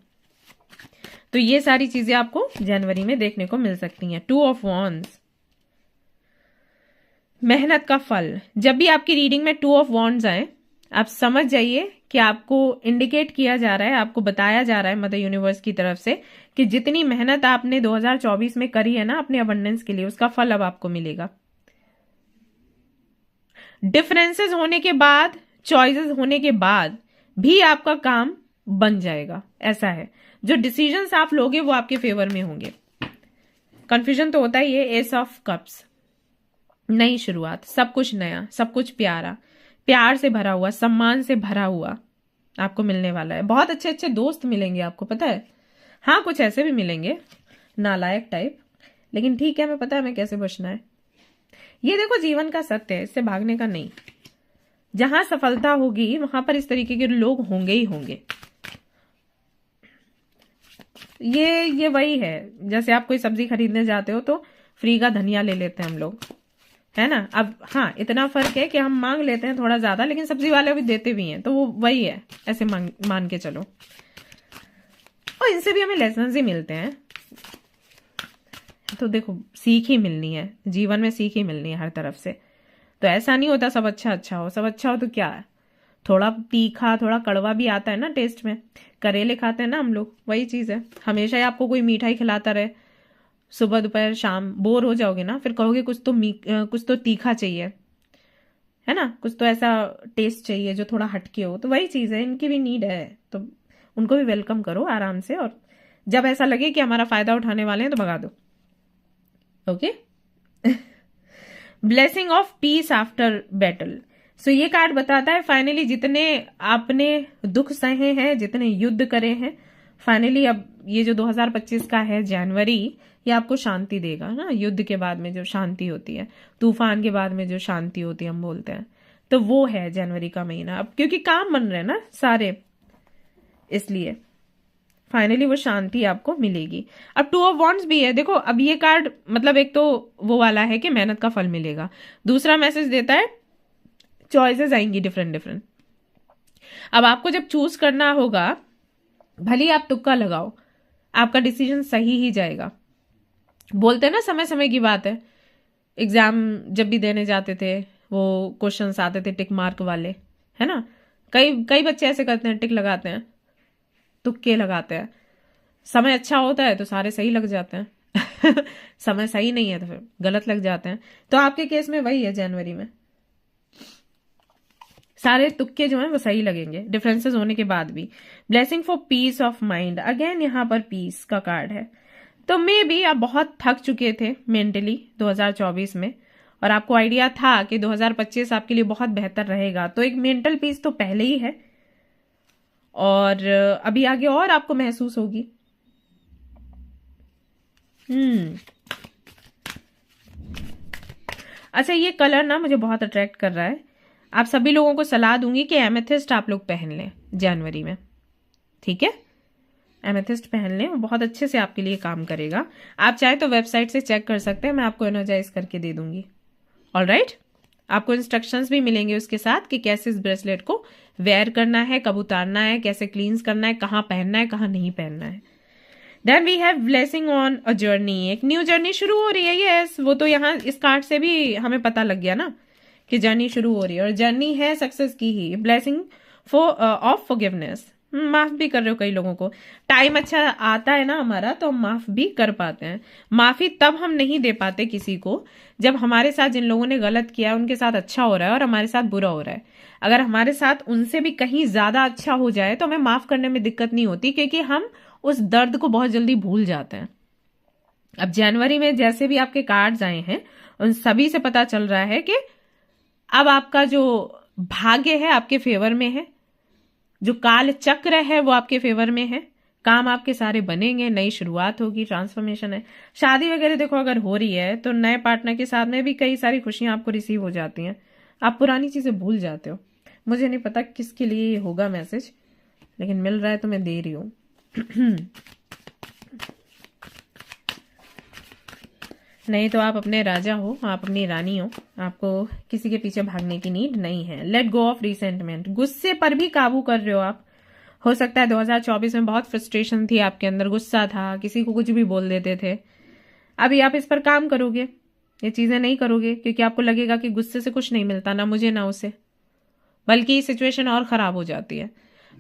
तो ये सारी चीजें आपको जनवरी में देखने को मिल सकती हैं। 2 ऑफ वॉन्ड्स, मेहनत का फल। जब भी आपकी रीडिंग में 2 ऑफ वॉन्ड्स आए, आप समझ जाइए कि आपको इंडिकेट किया जा रहा है, आपको बताया जा रहा है मदर यूनिवर्स की तरफ से कि जितनी मेहनत आपने 2024 में करी है ना अपने अबंडेंस के लिए, उसका फल अब आपको मिलेगा। डिफरेंसेस होने के बाद, चॉइसेस होने के बाद भी आपका काम बन जाएगा, ऐसा है। जो डिसीजंस आप लोगे वो आपके फेवर में होंगे। कंफ्यूजन तो होता ही है। एस ऑफ कप्स, नई शुरुआत, सब कुछ नया, सब कुछ प्यारा, प्यार से भरा हुआ, सम्मान से भरा हुआ, आपको मिलने वाला है। बहुत अच्छे अच्छे दोस्त मिलेंगे आपको, पता है। हाँ, कुछ ऐसे भी मिलेंगे नालायक टाइप, लेकिन ठीक है, हमें पता है हमें कैसे बचना है। ये देखो जीवन का सत्य है, इससे भागने का नहीं। जहां सफलता होगी वहां पर इस तरीके के लोग होंगे ही होंगे। ये वही है, जैसे आप कोई सब्जी खरीदने जाते हो तो फ्री का धनिया ले लेते हैं हम लोग, है ना। अब हाँ, इतना फर्क है कि हम मांग लेते हैं थोड़ा ज्यादा, लेकिन सब्जी वाले भी देते भी हैं, तो वो वही है, ऐसे मान के चलो। और इनसे भी हमें लेसन ही मिलते हैं। तो देखो, सीख ही मिलनी है जीवन में, सीख ही मिलनी है हर तरफ से। तो ऐसा नहीं होता सब अच्छा अच्छा हो। सब अच्छा हो तो क्या है, थोड़ा तीखा थोड़ा कड़वा भी आता है ना टेस्ट में। करेले खाते हैं ना हम लोग, वही चीज है। हमेशा ही आपको कोई मिठाई खिलाता रहे सुबह दोपहर शाम, बोर हो जाओगे ना। फिर कहोगे कुछ तो तीखा चाहिए, है ना, कुछ तो ऐसा टेस्ट चाहिए जो थोड़ा हटके हो। तो वही चीज है, इनकी भी नीड है, तो उनको भी वेलकम करो आराम से। और जब ऐसा लगे कि हमारा फायदा उठाने वाले हैं तो भगा दो। Okay. Blessing of peace after battle. So ये कार्ड बताता है फाइनली जितने आपने दुख सहे हैं, जितने युद्ध करे हैं, फाइनली अब ये जो 2025 का है जनवरी, ये आपको शांति देगा ना। युद्ध के बाद में जो शांति होती है, तूफान के बाद में जो शांति होती है हम बोलते हैं, तो वो है जनवरी का महीना। अब क्योंकि काम बन रहे हैं ना सारे, इसलिए फाइनली वो शांति आपको मिलेगी। अब 2 ऑफ वॉन्ड्स भी है। देखो, अब ये कार्ड मतलब एक तो वो वाला है कि मेहनत का फल मिलेगा, दूसरा मैसेज देता है चॉइसेस आएंगी डिफरेंट डिफरेंट। अब आपको जब चूज करना होगा, भले ही आप तुक्का लगाओ, आपका डिसीजन सही ही जाएगा। बोलते हैं ना, समय समय की बात है। एग्जाम जब भी देने जाते थे, वो क्वेश्चंस आते थे टिक मार्क वाले, है ना। कई बच्चे ऐसे करते हैं, टिक लगाते हैं, तुक्के लगाते हैं। समय अच्छा होता है तो सारे सही लग जाते हैं समय सही नहीं है तो फिर गलत लग जाते हैं। तो आपके केस में वही है, जनवरी में सारे तुक्के जो हैं वो सही लगेंगे, डिफरेंसेस होने के बाद भी। Blessing for piece of mind, again यहाँ पर पीस का कार्ड है। तो मे बी आप बहुत थक चुके थे मेंटली 2024 में, और आपको आइडिया था कि 2025 आपके लिए बहुत बेहतर रहेगा। तो एक मेंटल पीस तो पहले ही है, और अभी आगे और आपको महसूस होगी। अच्छा, ये कलर ना मुझे बहुत अट्रैक्ट कर रहा है। आप सभी लोगों को सलाह दूंगी कि एमेथिस्ट आप लोग पहन लें जनवरी में, ठीक है। एमेथिस्ट पहन लें, वो बहुत अच्छे से आपके लिए काम करेगा। आप चाहे तो वेबसाइट से चेक कर सकते हैं, मैं आपको एनर्जाइज करके दे दूंगी। ऑलराइट, आपको इंस्ट्रक्शंस भी मिलेंगे उसके साथ कि कैसे इस ब्रेसलेट को वेयर करना है, कब उतारना है, कैसे क्लींस करना है, कहाँ पहनना है, कहाँ नहीं पहनना है। Then we have blessing on a journey, एक न्यू जर्नी शुरू हो रही है। यस, वो तो यहाँ इस कार्ड से भी हमें पता लग गया ना कि जर्नी शुरू हो रही है, और जर्नी है सक्सेस की ही। ब्लेसिंग ऑफ फॉरगिवनेस, माफ भी कर रहे हो कई लोगों को। टाइम अच्छा आता है ना हमारा, तो हम माफ भी कर पाते हैं। माफी तब हम नहीं दे पाते किसी को जब हमारे साथ जिन लोगों ने गलत किया है उनके साथ अच्छा हो रहा है और हमारे साथ बुरा हो रहा है। अगर हमारे साथ उनसे भी कहीं ज्यादा अच्छा हो जाए तो हमें माफ करने में दिक्कत नहीं होती, क्योंकि हम उस दर्द को बहुत जल्दी भूल जाते हैं। अब जनवरी में जैसे भी आपके कार्ड्स आए हैं, उन सभी से पता चल रहा है कि अब आपका जो भाग्य है आपके फेवर में है, जो काल चक्र है वो आपके फेवर में है, काम आपके सारे बनेंगे, नई शुरुआत होगी, ट्रांसफॉर्मेशन है। शादी वगैरह देखो अगर हो रही है तो नए पार्टनर के साथ में भी कई सारी खुशियां आपको रिसीव हो जाती हैं, आप पुरानी चीजें भूल जाते हो। मुझे नहीं पता किसके लिए ये होगा मैसेज, लेकिन मिल रहा है तो मैं दे रही हूं। नहीं तो आप अपने राजा हो, आप अपनी रानी हो, आपको किसी के पीछे भागने की नीड नहीं है। लेट गो ऑफ रिसेंटमेंट, गुस्से पर भी काबू कर रहे हो आप। हो सकता है 2024 में बहुत फ्रस्ट्रेशन थी आपके अंदर, गुस्सा था, किसी को कुछ भी बोल देते थे। अभी आप इस पर काम करोगे, ये चीजें नहीं करोगे, क्योंकि आपको लगेगा कि गुस्से से कुछ नहीं मिलता, ना मुझे ना उसे, बल्कि सिचुएशन और खराब हो जाती है।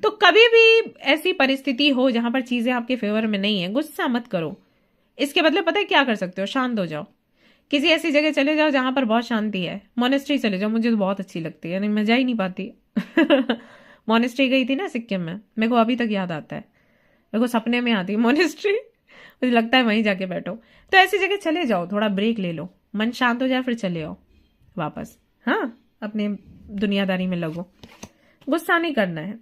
तो कभी भी ऐसी परिस्थिति हो जहां पर चीजें आपके फेवर में नहीं है, गुस्सा मत करो। इसके बदले पता है क्या कर सकते हो, शांत हो जाओ, किसी ऐसी जगह चले जाओ जहां पर बहुत शांति है। मोनेस्ट्री चले जाओ, मुझे तो बहुत अच्छी लगती है, नहीं मैं जा ही नहीं पाती। मोनेस्ट्री गई थी ना सिक्किम में, मेरे को अभी तक याद आता है, मेरे को सपने में आती है मोनेस्ट्री, मुझे लगता है वहीं जाके बैठो। तो ऐसी जगह चले जाओ, थोड़ा ब्रेक ले लो, मन शांत हो जाए, फिर चले आओ वापस। हाँ, अपने दुनियादारी में लगो, गुस्सा नहीं करना है।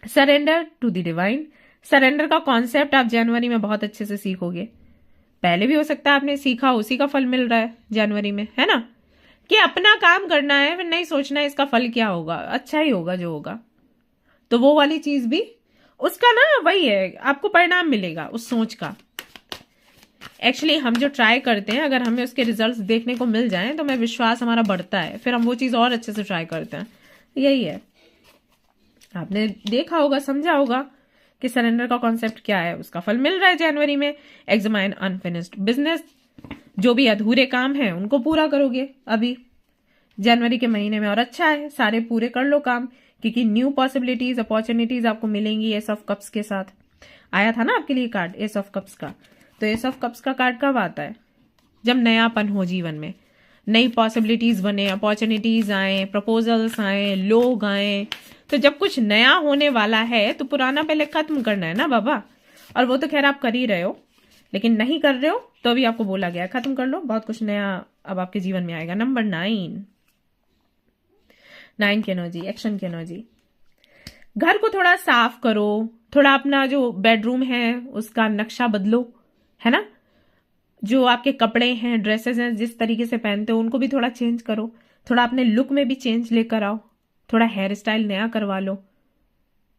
Surrender to the divine. Surrender का कॉन्सेप्ट आप जनवरी में बहुत अच्छे से सीखोगे। पहले भी हो सकता है आपने सीखा, उसी का फल मिल रहा है जनवरी में, है ना, कि अपना काम करना है, फिर नहीं सोचना है इसका फल क्या होगा, अच्छा ही होगा जो होगा। तो वो वाली चीज भी उसका ना वही है, आपको परिणाम मिलेगा उस सोच का। एक्चुअली हम जो ट्राई करते हैं, अगर हमें उसके रिजल्ट्स देखने को मिल जाएं तो हमें विश्वास हमारा बढ़ता है, फिर हम वो चीज और अच्छे से ट्राई करते हैं। यही है, आपने देखा होगा, समझा होगा कि सरेंडर का कॉन्सेप्ट क्या है, उसका फल मिल रहा है जनवरी में। एग्जामाइन अनफिनिश्ड बिजनेस, जो भी अधूरे काम है उनको पूरा करोगे अभी जनवरी के महीने में, और अच्छा है, सारे पूरे कर लो काम, क्योंकि न्यू पॉसिबिलिटीज, अपॉर्चुनिटीज आपको मिलेंगी एस ऑफ कप्स के साथ। आया था ना आपके लिए कार्ड एस ऑफ कप्स का, तो एस ऑफ कप्स का कार्ड कब आता है? जब नयापन हो जीवन में, नई पॉसिबिलिटीज बने, अपॉर्चुनिटीज आए, प्रपोजल्स आए, लोग आए। तो जब कुछ नया होने वाला है तो पुराना पहले खत्म करना है ना बाबा। और वो तो खैर आप कर ही रहे हो, लेकिन नहीं कर रहे हो तो अभी आपको बोला गया खत्म कर लो, बहुत कुछ नया अब आपके जीवन में आएगा। नंबर 9 की एनर्जी, एक्शन की एनर्जी। घर को थोड़ा साफ करो, थोड़ा अपना जो बेडरूम है उसका नक्शा बदलो, है ना, जो आपके कपड़े हैं, ड्रेसेस हैं, जिस तरीके से पहनते हो उनको भी थोड़ा चेंज करो, थोड़ा अपने लुक में भी चेंज लेकर आओ, थोड़ा हेयर स्टाइल नया करवा लो,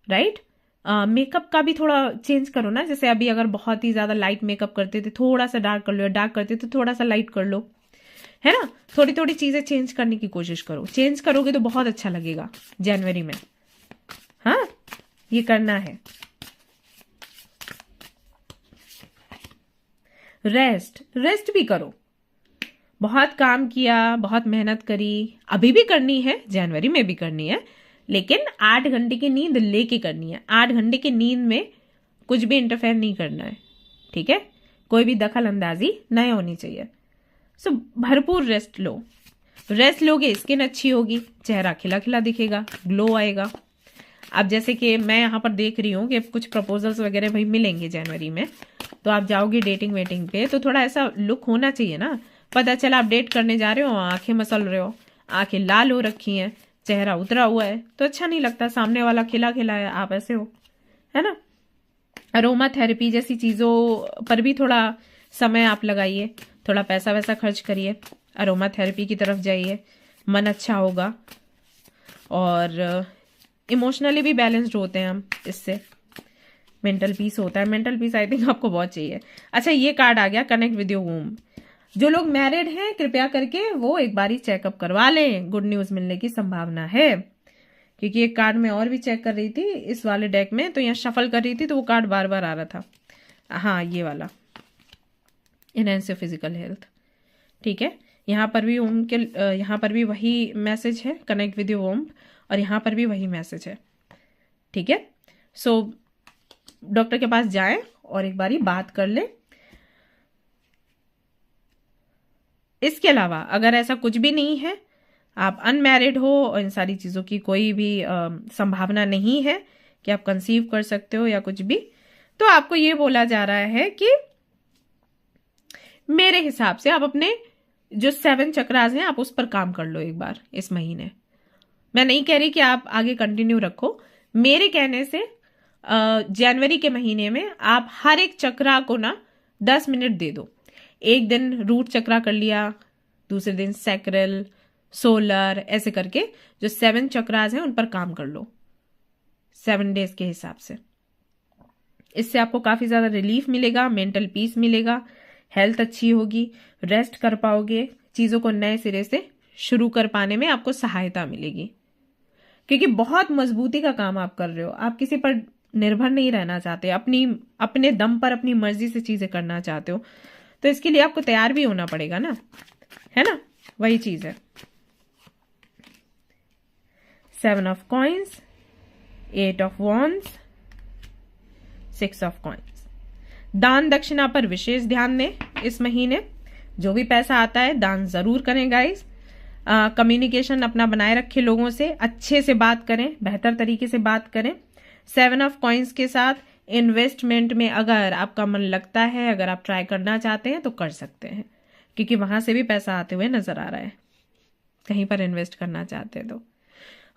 राइट। मेकअप का भी थोड़ा चेंज करो ना, जैसे अभी अगर बहुत ही ज्यादा लाइट मेकअप करते थे, थोड़ा सा डार्क कर लो, डार्क करते तो थोड़ा सा लाइट कर लो, है ना। थोड़ी थोड़ी चीजें चेंज करने की कोशिश करो, चेंज करोगे तो बहुत अच्छा लगेगा जनवरी में। हाँ, ये करना है। रेस्ट भी करो, बहुत काम किया, बहुत मेहनत करी, अभी भी करनी है, जनवरी में भी करनी है, लेकिन 8 घंटे की नींद लेके करनी है। 8 घंटे की नींद में कुछ भी इंटरफेयर नहीं करना है, ठीक है, कोई भी दखल अंदाजी नहीं होनी चाहिए। सो भरपूर रेस्ट लो, रेस्ट लोगे स्किन अच्छी होगी, चेहरा खिला खिला दिखेगा, ग्लो आएगा। अब जैसे कि मैं यहाँ पर देख रही हूँ कि कुछ प्रपोजल्स वगैरह भाई मिलेंगे जनवरी में, तो आप जाओगे डेटिंग वेटिंग पे, तो थोड़ा ऐसा लुक होना चाहिए ना। पता चला आप डेट करने जा रहे हो, आंखें मसल रहे हो, आंखें लाल हो रखी हैं, चेहरा उतरा हुआ है, तो अच्छा नहीं लगता। सामने वाला खिला खिला है, आप ऐसे हो, है ना। अरोमा थेरेपी जैसी चीजों पर भी थोड़ा समय आप लगाइए, थोड़ा पैसा वैसा खर्च करिए, अरोमा थेरेपी की तरफ जाइए, मन अच्छा होगा। और इमोशनली भी बैलेंस्ड होते हैं हम इससे, मेंटल पीस होता है। मेंटल पीस आई थिंक आपको बहुत चाहिए। अच्छा, ये कार्ड आ गया, कनेक्ट विद योर वूम। जो लोग मैरिड हैं कृपया करके वो एक बारी चेकअप करवा लें, गुड न्यूज मिलने की संभावना है। क्योंकि एक कार्ड में और भी चेक कर रही थी इस वाले डेक में, तो यहाँ शफल कर रही थी तो वो कार्ड बार बार आ रहा था। हाँ, ये वाला एनहांस योर फिजिकल हेल्थ, ठीक है। यहाँ पर भी उनके यहाँ पर भी वही मैसेज है, कनेक्ट विद योर वोम, और यहाँ पर भी वही मैसेज है, ठीक है। सो डॉक्टर के पास जाएं और एक बारी बात कर लें। इसके अलावा अगर ऐसा कुछ भी नहीं है, आप अनमैरिड हो और इन सारी चीजों की कोई भी संभावना नहीं है कि आप कंसीव कर सकते हो या कुछ भी, तो आपको ये बोला जा रहा है कि मेरे हिसाब से आप अपने जो 7 चक्रास हैं आप उस पर काम कर लो एक बार इस महीने। मैं नहीं कह रही कि आप आगे कंटिन्यू रखो, मेरे कहने से जनवरी के महीने में आप हर एक चक्रा को ना 10 मिनट दे दो। एक दिन रूट चक्रा कर लिया, दूसरे दिन सैक्रल, सोलर, ऐसे करके जो 7 चक्रास हैं उन पर काम कर लो 7 डेज के हिसाब से। इससे आपको काफी ज्यादा रिलीफ मिलेगा, मेंटल पीस मिलेगा, हेल्थ अच्छी होगी, रेस्ट कर पाओगे, चीजों को नए सिरे से शुरू कर पाने में आपको सहायता मिलेगी। क्योंकि बहुत मजबूती का काम आप कर रहे हो, आप किसी पर निर्भर नहीं रहना चाहते, अपने दम पर अपनी मर्जी से चीजें करना चाहते हो, तो इसके लिए आपको तैयार भी होना पड़ेगा ना, है ना, वही चीज है। 7 of coins, 8 of wands, 6 of coins. दान दक्षिणा पर विशेष ध्यान दें इस महीने, जो भी पैसा आता है दान जरूर करें गाइस। कम्युनिकेशन अपना बनाए रखें, लोगों से अच्छे से बात करें, बेहतर तरीके से बात करें। 7 ऑफ कॉइन्स के साथ इन्वेस्टमेंट में अगर आपका मन लगता है, अगर आप ट्राई करना चाहते हैं तो कर सकते हैं, क्योंकि वहां से भी पैसा आते हुए नजर आ रहा है, कहीं पर इन्वेस्ट करना चाहते हैं तो।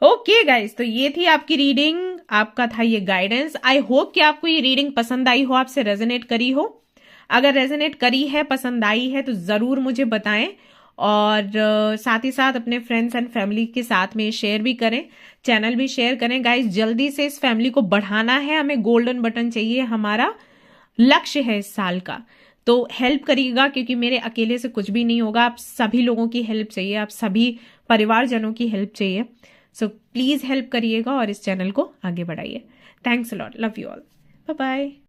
ओके गाइस, तो ये थी आपकी रीडिंग आपका था ये गाइडेंस। आई होप कि आपको ये रीडिंग पसंद आई हो, आपसे रेजोनेट करी हो। अगर रेजोनेट करी है, पसंद आई है, तो ज़रूर मुझे बताएं और साथ ही साथ अपने फ्रेंड्स एंड फैमिली के साथ में शेयर भी करें, चैनल भी शेयर करें। गाइस जल्दी से इस फैमिली को बढ़ाना है, हमें गोल्डन बटन चाहिए, हमारा लक्ष्य है इस साल का। तो हेल्प करिएगा क्योंकि मेरे अकेले से कुछ भी नहीं होगा, आप सभी लोगों की हेल्प चाहिए, आप सभी परिवारजनों की हेल्प चाहिए। सो प्लीज़ हेल्प करिएगा और इस चैनल को आगे बढ़ाइए। Thanks a lot, love you all, bye bye.